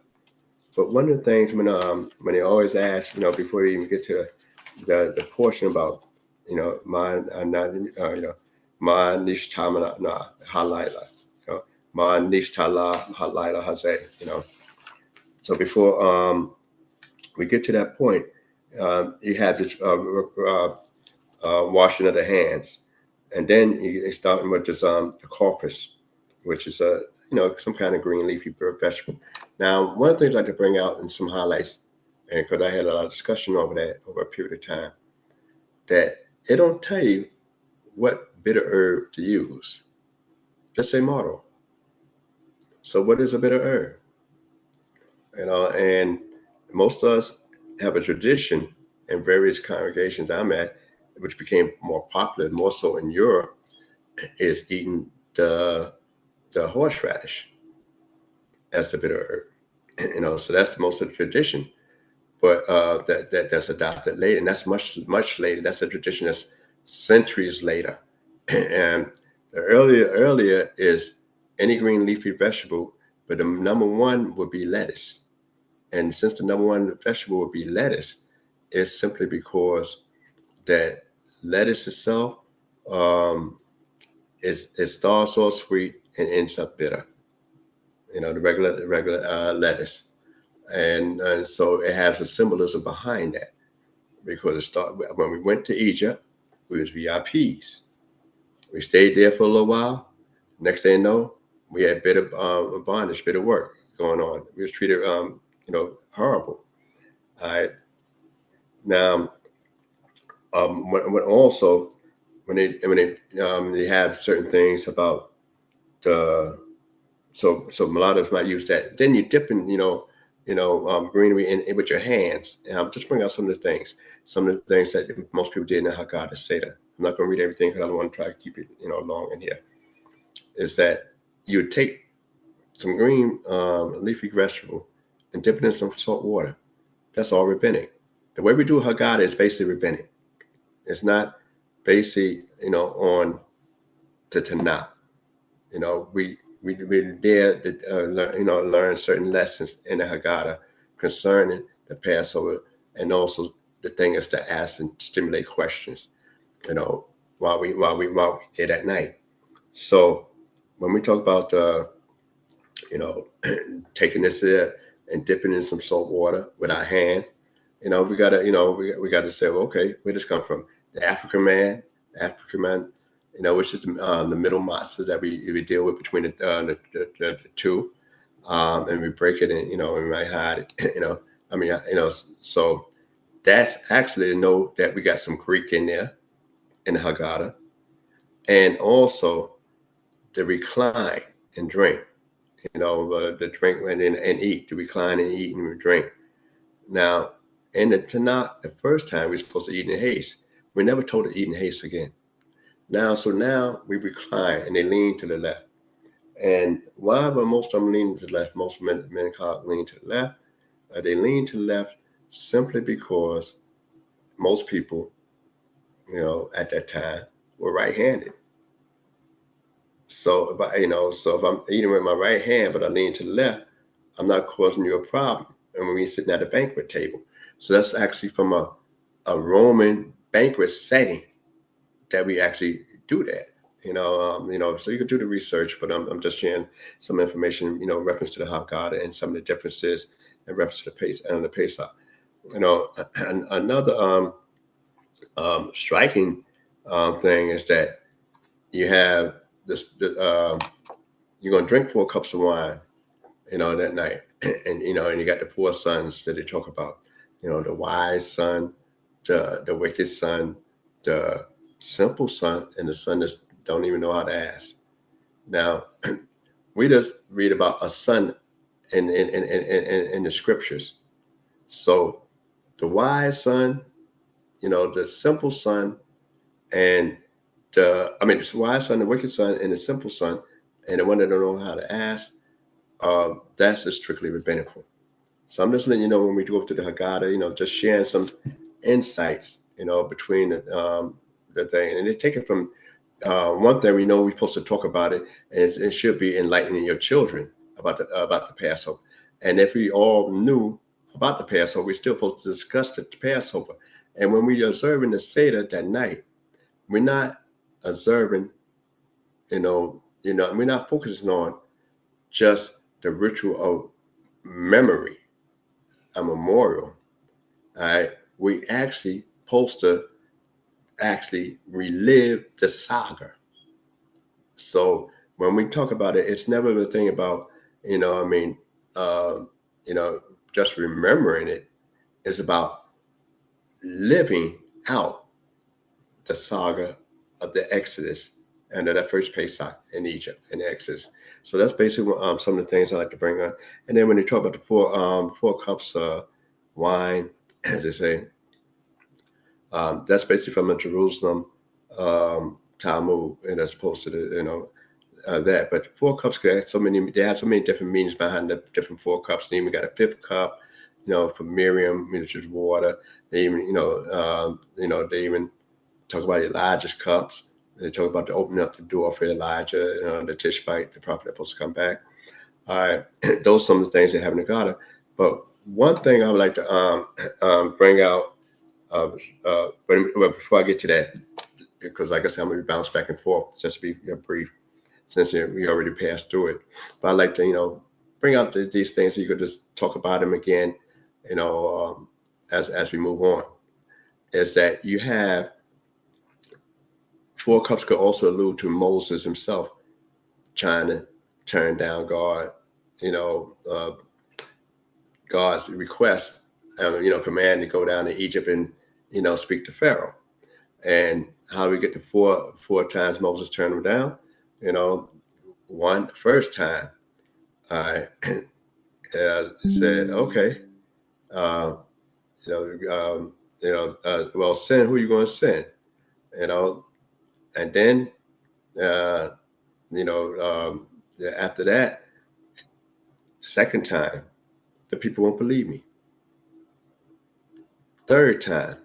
But one of the things when they always ask, before you even get to the portion about, ma nishtama na halayla, ma nishtala halayla hazeh, So before we get to that point, you have this washing of the hands, and then you start with this the corpus, which is some kind of green leafy vegetable. Now, one of the things I like to bring out in some highlights, and because I had a lot of discussion over that over a period of time, that it don't tell you what bitter herb to use. Just say motto. So what is a bitter herb? And most of us have a tradition in various congregations I'm at, which became more popular, more so in Europe, is eating the horseradish as the bitter herb. So that's most of the tradition. But that's adopted later, and that's much later. That's a tradition that's centuries later. And the earlier is any green leafy vegetable, but the number one would be lettuce. And since the number one vegetable would be lettuce, it's simply because that lettuce itself it starts off sweet and ends up bitter. The regular lettuce, and so it has a symbolism behind that, because when we went to Egypt, we was VIPs. We stayed there for a little while. Next thing you know, we had bitter bondage, bitter work going on. We was treated, horrible. All right. Now, when they have certain things about the, so a lot of us might use that. Then you dip in, greenery in with your hands. And just bring out some of the things that most people did in the Haggadah Seder. I'm not going to read everything because I don't want to try to keep it, long in here. Is that you would take some green leafy vegetable and dip it in some salt water. That's all rabbinic. The way we do Haggadah is basically rabbinic. It's not basically, on the Tanakh. We dare to, learn certain lessons in the Haggadah concerning the Passover, and also the thing is to ask and stimulate questions, while we did at night. So when we talk about taking this there and dipping in some salt water with our hands, we gotta say, well, okay, where does this come from? The African man, which is the middle matzah that we deal with between the two, and we break it in, we might hide it, so that's actually to know that we got some Greek in there in the Haggadah, and also to recline and drink, the drink and eat, to recline and eat and drink. Now, in the Tanakh, the first time we were supposed to eat in haste, we're never told to eat in haste again. Now we recline and they lean to the left. And why were most of them leaning to the left? Most men lean to the left. They lean to the left simply because most people, at that time were right-handed. So if I'm eating with my right hand, but I lean to the left, I'm not causing you a problem. And when we're sitting at a banquet table. So that's actually from a Roman banquet setting that we actually do that. So you can do the research, but I'm just sharing some information, reference to the Haggadah and some of the differences in reference to the Pesach. Another striking thing is that you have this. You're going to drink 4 cups of wine, that night, and you got the 4 sons that they talk about. The wise son, the wicked son, the simple son, and the son that don't even know how to ask. Now, we just read about a son in the scriptures. So the wise son, the simple son, and the wise son, the wicked son, and the simple son, and the one that don't know how to ask, that's just strictly rabbinical. So I'm just letting you know when we go through the Haggadah, just sharing some insights, between the thing. And they take it from one thing we know we're supposed to talk about it, and it should be enlightening your children about the Passover. And if we all knew about the Passover, we're still supposed to discuss the Passover. And when we observing the Seder that night, we're not observing, we're not focusing on just the ritual of memory, a memorial. All right, we actually supposed to actually relive the saga. So when we talk about it, it's never the thing about just remembering it. It's about living out the saga of the Exodus and that first Pesach in Egypt, in the Exodus. So that's basically some of the things I like to bring up. And then when you talk about the 4 cups of wine, as they say, that's basically from the Jerusalem Talmud, and as opposed to the that. But 4 cups, they have so many different meanings behind the different 4 cups. And even got a 5th cup, for Miriam, which is water. They even they even talk about Elijah's cups. They talk about the opening up the door for Elijah, the Tishbite, the prophet that's supposed to come back. All right, those are some of the things they have in the Haggadah. But one thing I would like to bring out, before I get to that, because like I said, I'm going to bounce back and forth, just to be brief, since we already passed through it. But I'd like to, bring out these things so you could just talk about them again, as we move on. Is that you have 4 cups could also allude to Moses himself trying to turn down God, God's request, command to go down to Egypt and, speak to Pharaoh. And how we get to four times Moses turned him down, one, the first time, I said, okay, well, send who you going to send, and then, after that, second time, the people won't believe me. Third time,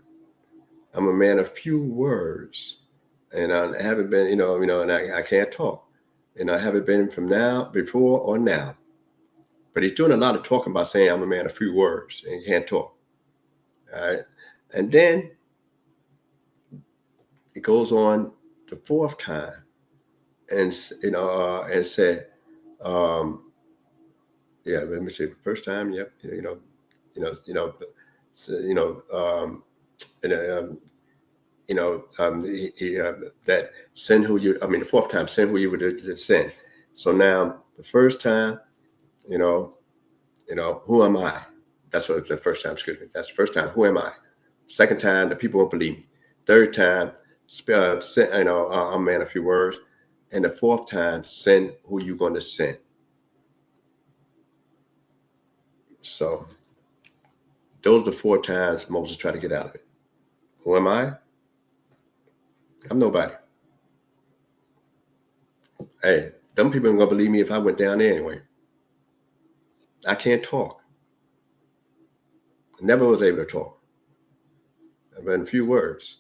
I'm a man of few words, and I haven't been, and I can't talk, and I haven't been from before or now. But he's doing a lot of talking about saying I'm a man of few words and can't talk. All right, and then it goes on the fourth time, and and said, yeah, let me see, first time, yep, that send who you, the fourth time, send who you would send. So now the first time, who am I? That's what the first time, excuse me. That's the first time, who am I? Second time, the people won't believe me. Third time, I'm a man of few words. And the fourth time, send who you going to send. So those are the 4 times Moses tried to get out of it. Who am I? I'm nobody. Hey, them people aren't going to believe me if I went down there anyway. I can't talk. Never was able to talk. But in few words.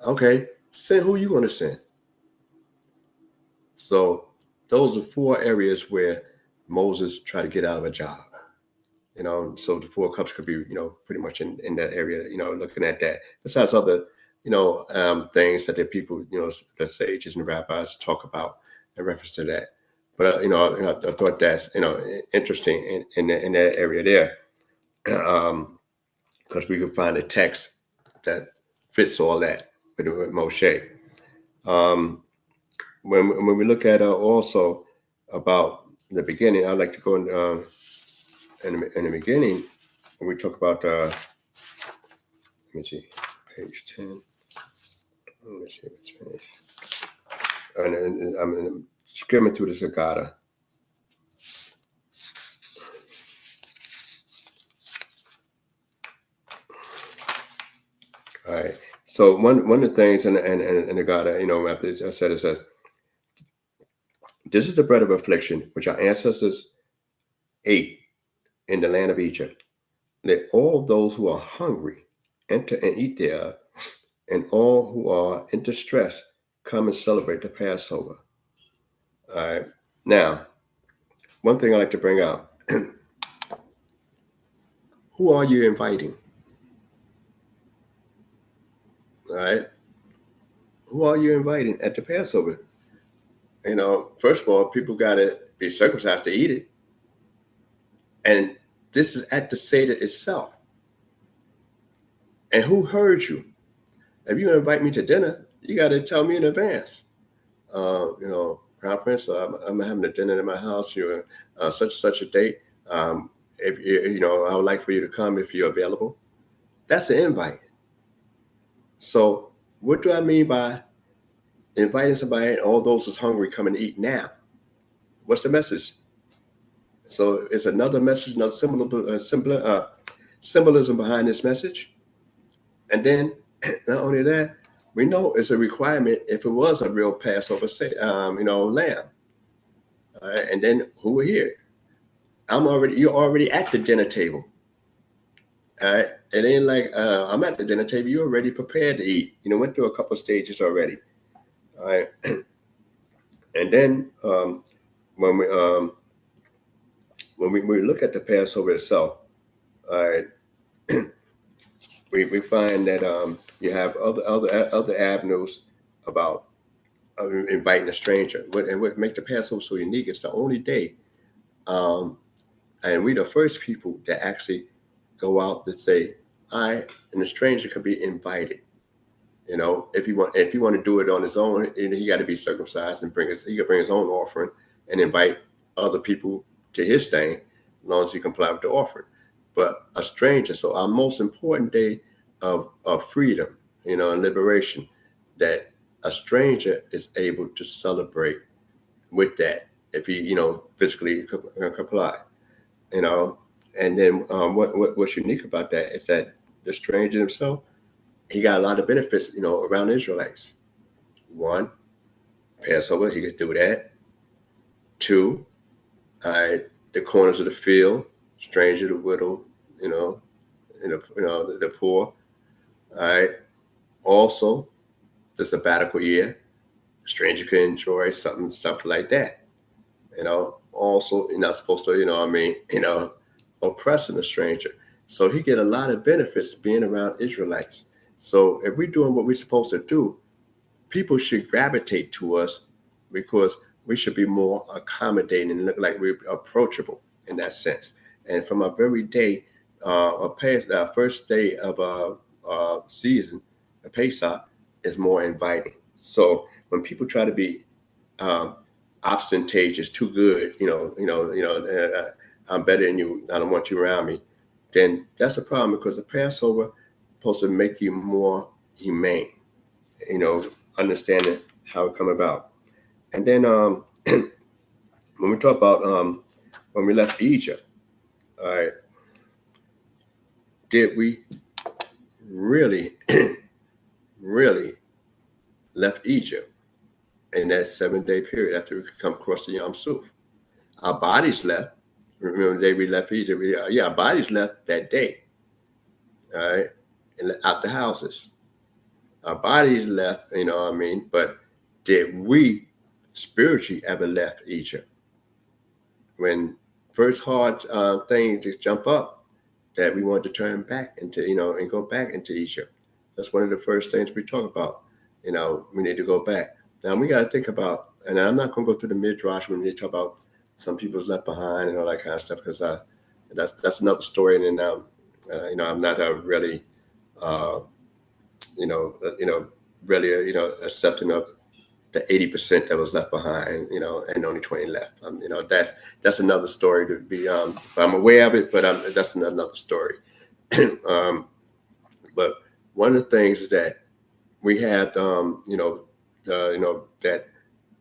Okay, send who you going to send. So those are 4 areas where Moses tried to get out of a job. So the 4 cups could be, pretty much in that area, looking at that. Besides other, things that the people, the sages and rabbis talk about in reference to that. But, I thought that's, interesting in that area there. Because we could find a text that fits all that with Moshe. When we look at also about the beginning, I'd like to go in the beginning when we talk about let me see, page 10. Let me see if it's finished. And I'm skimming through the Haggadah. All right. So one of the things in the Haggadah, after this, I said, it says, this is the bread of affliction which our ancestors ate in the land of Egypt. Let all those who are hungry enter and eat thereof, and all who are in distress come and celebrate the Passover. All right. Now, one thing I like to bring out, who are you inviting? All right. Who are you inviting at the Passover? First of all, people got to be circumcised to eat it. And this is at the Seder itself. And who heard you? If you invite me to dinner, you got to tell me in advance. Crown Prince, I'm having a dinner in my house. You're such a date. If I would like for you to come if you're available. That's an invite. So what do I mean by inviting somebody and all those who's hungry come and eat now? What's the message? So it's another message, another symbolism behind this message. And then not only that, we know it's a requirement if it was a real Passover, lamb. And then who are here? You're already at the dinner table. All right. It ain't like I'm at the dinner table. You're already prepared to eat. Went through a couple of stages already. All right. And then when we look at the Passover itself, all right, we find that you have other avenues about inviting a stranger. What make the Passover so unique? It's the only day, and we're the first people that actually go out to say, I and the stranger could be invited. You know, if you want to do it on his own, he got to be circumcised and he can bring his own offering and invite other people to his thing, as long as he comply with the offering. But a stranger, so our most important day of freedom, you know, and liberation, that a stranger is able to celebrate with that if he, you know, physically comply, you know. And then what's unique about that is that the stranger himself, he got a lot of benefits, you know, around Israelites. One, Passover, he could do that. Two, the corners of the field, stranger, the widow, you know, the poor. All right. Also, the sabbatical year, stranger can enjoy stuff like that. You know, also, you're not supposed to, you know, oppressing a stranger. So he get a lot of benefits being around Israelites. So if we're doing what we're supposed to do, people should gravitate to us because we should be more accommodating and look like we're approachable in that sense. And from our very day, first day of season, the Pesach is more inviting. So when people try to be ostentatious, too good, I'm better than you, I don't want you around me, then that's a problem, because the Passover is supposed to make you more humane, you know, understanding how it come about. And then when we talk about when we left Egypt, all right, did we really, really left Egypt in that 7-day period after we come across the Yom Suf? Our bodies left. Remember the day we left Egypt? Our bodies left that day, all right, and out the houses. Our bodies left, you know what I mean? But did we spiritually ever left Egypt? When first hard thing to jump up, that we wanted to turn back into, you know, and go back into Egypt. That's one of the first things we talk about. You know, we need to go back. Now we got to think about, and I'm not going to go through the midrash when they talk about some people's left behind and all that kind of stuff, because that's another story. And then you know, I'm not really really accepting of the 80% that was left behind, you know, and only 20 left. You know, that's another story to be. I'm aware of it, but that's another story. But one of the things is that we had, that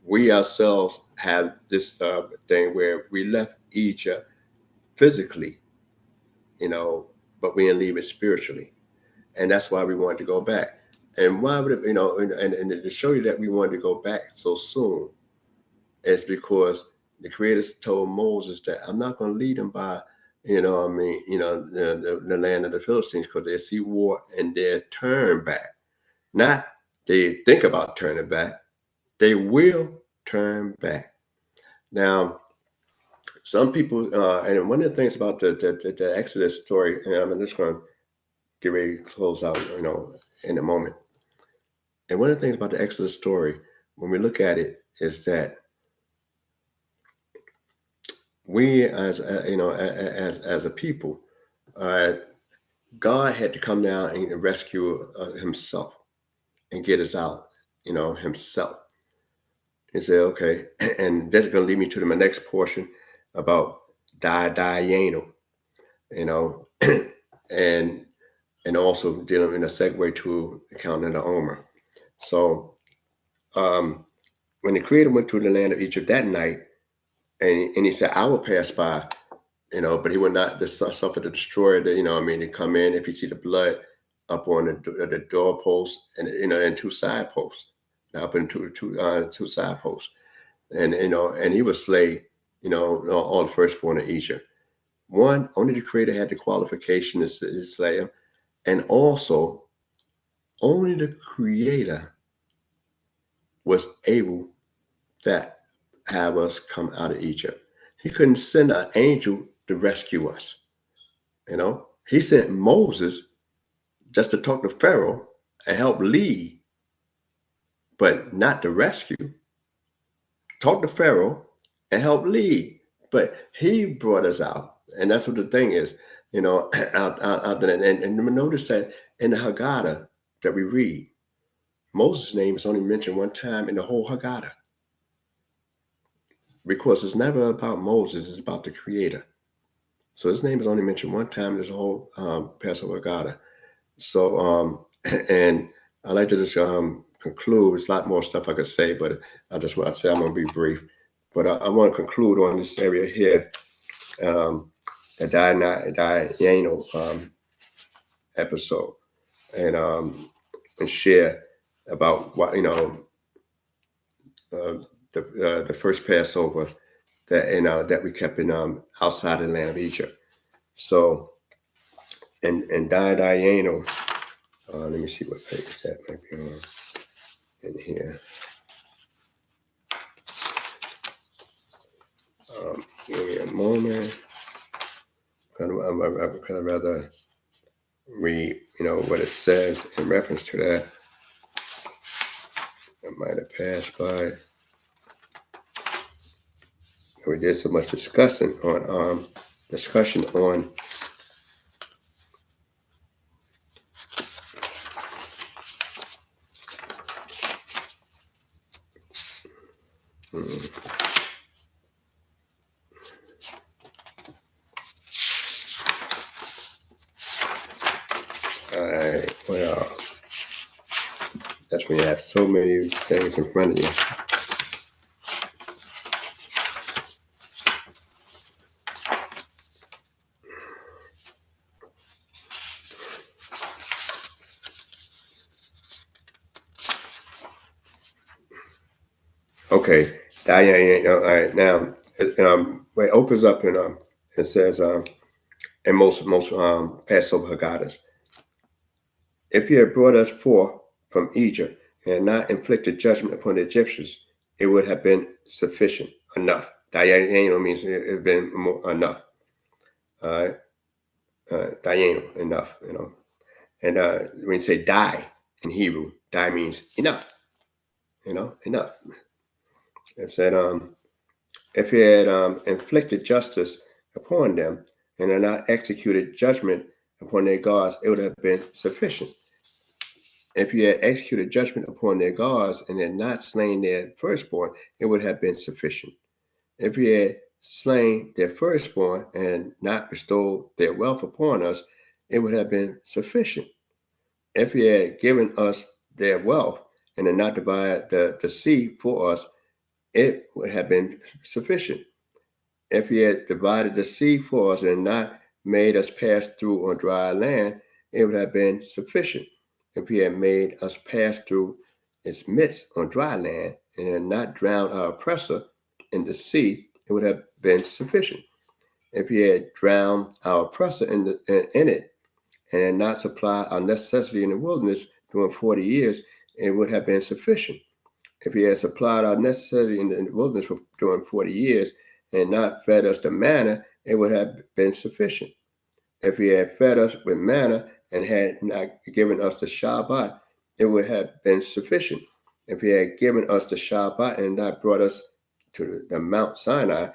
we ourselves have this thing where we left Egypt physically, you know, but we didn't leave it spiritually, and that's why we wanted to go back. And why would it, you know, and to show you that we wanted to go back so soon is because the Creator told Moses that I'm not going to lead them by, you know, the land of the Philistines, because they see war and they'll turn back. Not they think about turning back, they will turn back. Now, some people, and one of the things about the Exodus story, and I'm just going to get ready to close out, you know, in a moment. And one of the things about the Exodus story, when we look at it, is that we, as a people, God had to come down and rescue Himself and get us out, you know, Himself. He said, okay, and that's going to lead me to my next portion about Dietary, you know, and also dealing in a segue to accounting the Omer. So when the Creator went through the land of Egypt that night, and he said, I will pass by, you know, but He would not suffer the destroyer, you know, to come in if you see the blood up on the doorpost and, you know, and two side posts, up in two side posts, and, you know, and He would slay, you know, all the firstborn of Egypt. One, only the Creator had the qualification to slay him, and also only the Creator was able to have us come out of Egypt. He couldn't send an angel to rescue us. You know, He sent Moses just to talk to Pharaoh and help lead, but not to rescue. Talk to Pharaoh and help lead, but He brought us out. And that's what the thing is, you know, out there. And notice that in the Haggadah that we read, Moses' name is only mentioned one time in the whole Haggadah, because it's never about Moses, it's about the Creator. So his name is only mentioned one time in this whole Passover Haggadah. So, and I'd like to just conclude. There's a lot more stuff I could say, but I just want to say I'm going to be brief. But I want to conclude on this area here, the Diana episode, and share about what the first Passover that we kept in outside of the land of Egypt. So, and Diana, let me see what page that might be on in here. Give me a moment. I'd rather read, what it says in reference to that. I might have passed by. We did so much discussion on all right, well, that's when you have so many things in front of you. Okay, all right, now it opens up and it says in most Passover Haggada's, if you had brought us forth from Egypt and not inflicted judgment upon the Egyptians, it would have been sufficient, enough. Dayenu means it had been enough. Dayenu, enough, And when you say die in Hebrew, die means enough, enough. It said, if he had inflicted justice upon them and had not executed judgment upon their gods, it would have been sufficient. If you had executed judgment upon their gods and had not slain their firstborn, it would have been sufficient. If you had slain their firstborn and not bestowed their wealth upon us, it would have been sufficient. If you had given us their wealth and had not divided the sea for us, it would have been sufficient. If you had divided the sea for us and not made us pass through on dry land, it would have been sufficient. If he had made us pass through its midst on dry land and had not drowned our oppressor in the sea, it would have been sufficient. If he had drowned our oppressor in it and had not supplied our necessity in the wilderness during 40 years, it would have been sufficient. If he had supplied our necessity in the wilderness during 40 years and not fed us the manna, it would have been sufficient. If he had fed us with manna and had not given us the Shabbat, it would have been sufficient. If he had given us the Shabbat and not brought us to the Mount Sinai,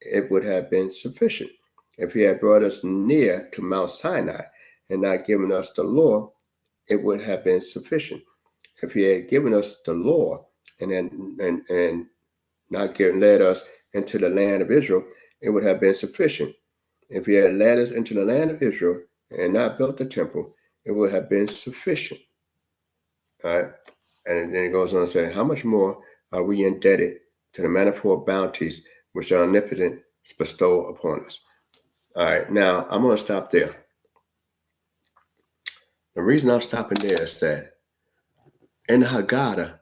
it would have been sufficient. If he had brought us near to Mount Sinai and not given us the law, it would have been sufficient. If he had given us the law and not led us into the land of Israel, it would have been sufficient. If he had led us into the land of Israel and not built the temple, it would have been sufficient. All right. And then it goes on to say, how much more are we indebted to the manifold bounties which are omnipotent bestow upon us? All right. Now, I'm going to stop there. The reason I'm stopping there is that in the Haggadah,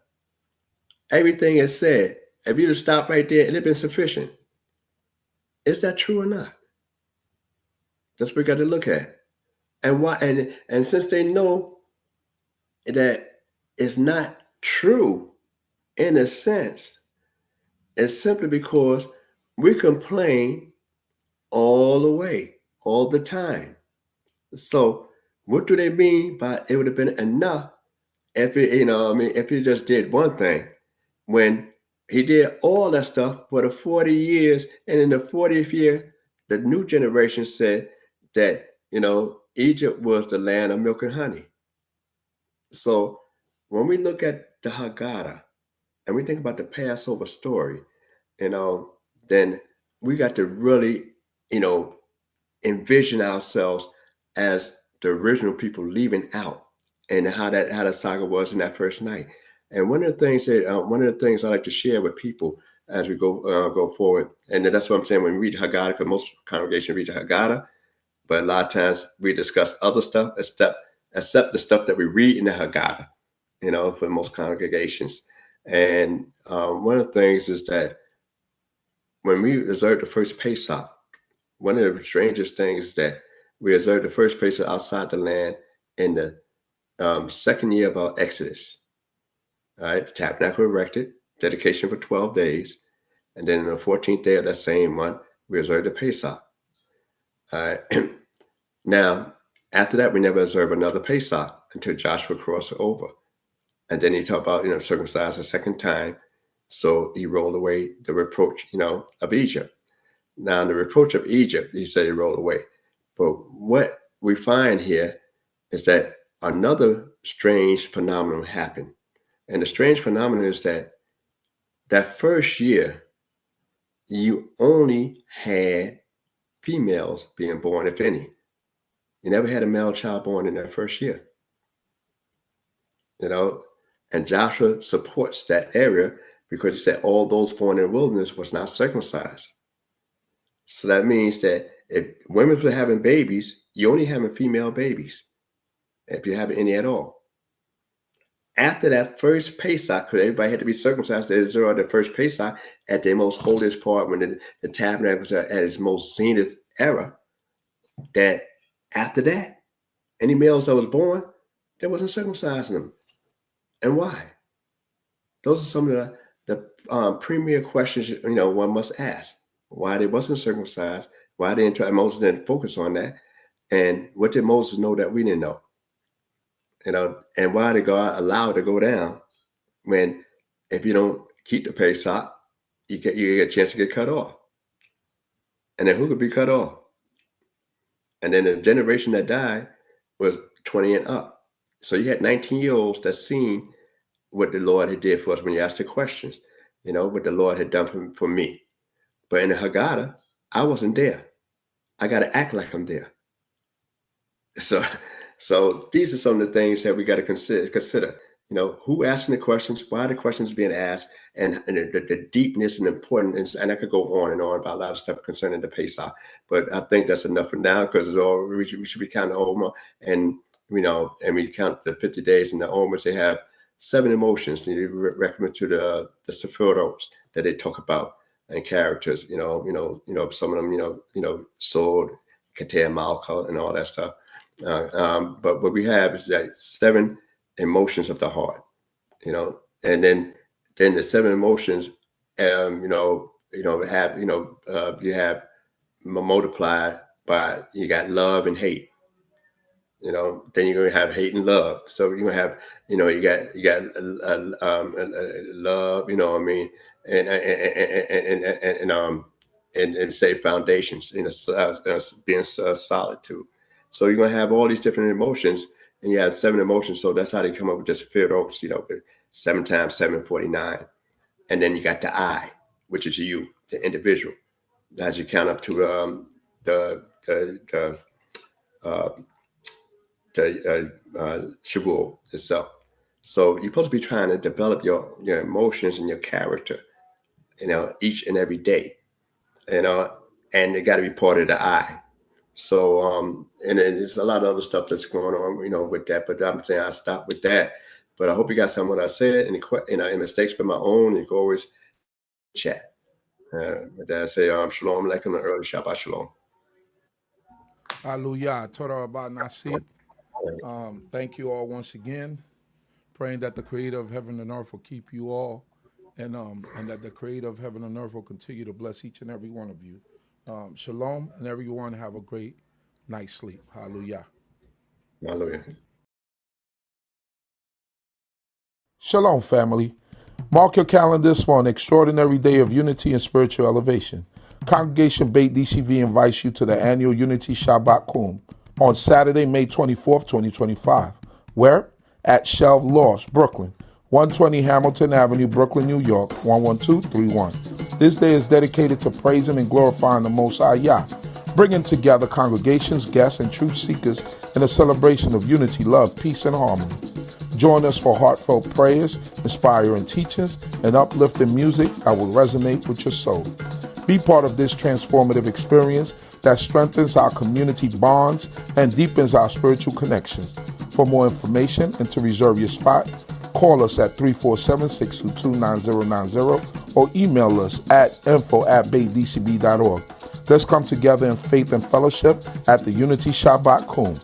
everything is said. If you'd have stopped right there, it'd have been sufficient. Is that true or not? That's what we got to look at. And why? And since they know that it's not true in a sense, it's simply because we complain all the way, all the time. So what do they mean by it would have been enough if it, if he just did one thing, when he did all that stuff for the 40 years, and in the 40th year, the new generation said that, Egypt was the land of milk and honey. So when we look at the Haggadah and we think about the Passover story, then we got to really, envision ourselves as the original people leaving out, and how the saga was in that first night. And one of the things I like to share with people as we go forward, and that's what I'm saying when we read Haggadah, because most congregations read the Haggadah, but a lot of times we discuss other stuff except the stuff that we read in the Haggadah, for most congregations. And one of the things is that when we observe the first Pesach, one of the strangest things is that we observe the first Pesach outside the land in the second year of our Exodus. All right, the tabernacle erected, dedication for 12 days. And then on the 14th day of that same month, we observe the Pesach. All right. Now, after that, we never observe another Pesach until Joshua crossed over. And then he talked about, circumcised a second time. So he rolled away the reproach, of Egypt. Now, the reproach of Egypt, he said he rolled away. But what we find here is that another strange phenomenon happened. And the strange phenomenon is that first year, you only had females being born, if any. You never had a male child born in that first year. And Joshua supports that area because he said all those born in the wilderness was not circumcised. So that means that if women were having babies, you only having female babies, if you have any at all. After that first Pesach, because everybody had to be circumcised, they observed the first Pesach at their most holiest part when the tabernacle was at its most zenith era. That after that, any males that was born, they wasn't circumcising them. And why? Those are some of the premier questions one must ask. Why they wasn't circumcised? Why Moses didn't focus on that? And what did Moses know that we didn't know? And why did God allow it to go down when if you don't keep the Pesach, you get a chance to get cut off? And then who could be cut off? And then the generation that died was 20 and up. So you had 19-year-olds that seen what the Lord had did for us when you asked the questions, what the Lord had done for me. But in the Haggadah, I wasn't there. I got to act like I'm there. So these are some of the things that we got to consider. Who asking the questions, why the questions being asked, and the deepness and importance. And I could go on and on about a lot of stuff concerning the Pesach, but I think that's enough for now because we should be counting the Omer, and we count the 50 days in the Omer. They have 7 emotions. You recommend to the statutes that they talk about and characters. Some of them, sword, Kater, Malka, and all that stuff. But what we have is that 7 emotions of the heart, and then the 7 emotions, you have multiplied by, you got love and hate, then you're going to have hate and love. So you're going to have, you got love, and say foundations, being solid too. So you're going to have all these different emotions, and you have 7 emotions. So that's how they come up with this Philos, 7 times 7, 49. And then you got the I, which is you, the individual. As you count up to the Shavuot itself. So you're supposed to be trying to develop your emotions and your character, each and every day, and it got to be part of the I. So, and there's a lot of other stuff that's going on, with that, but I'm saying I'll stop with that. But I hope you got some of what I said, any mistakes by my own. You can always chat. With that, I say, Shalom Aleichem, and early Shabbat Shalom. Hallelujah. Torah about Nasik. Thank you all once again. Praying that the Creator of heaven and earth will keep you all, and that the Creator of heaven and earth will continue to bless each and every one of you. Shalom, and everyone have a great night's sleep. Hallelujah. Hallelujah. Shalom, family. Mark your calendars for an extraordinary day of unity and spiritual elevation. Congregation Beit D.C.B invites you to the annual Unity Shabbat on Saturday, May 24th, 2025. Where? at Shelf Lofts, Brooklyn, 120 Hamilton Avenue, Brooklyn, New York, 11231. This day is dedicated to praising and glorifying the Most High Yah, bringing together congregations, guests, and truth seekers in a celebration of unity, love, peace, and harmony. Join us for heartfelt prayers, inspiring teachings, and uplifting music that will resonate with your soul. Be part of this transformative experience that strengthens our community bonds and deepens our spiritual connections. For more information and to reserve your spot, call us at 347-622-9090 or email us at info@DCB.org. Let's come together in faith and fellowship at the Unity Shabbat Kum.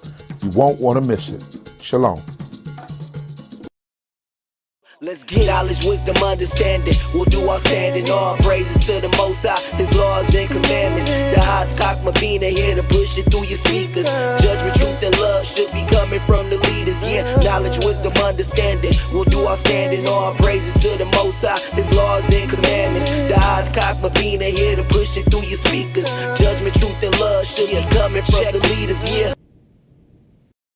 You won't want to miss it. Shalom. Let's get all his wisdom, understanding. We'll do our standing, all praises to the Most High, his laws and commandments. The hot CHOKMAH BINAH here to push it through your speakers. Judgment, truth, and love should be coming from the leaders. Yeah, knowledge, wisdom, understanding. We'll do our standing, all praises to the Most High, his laws and commandments. The hot CHOKMAH BINAH here to push it through your speakers. Judgment, truth, and love should be coming from the leaders. Yeah.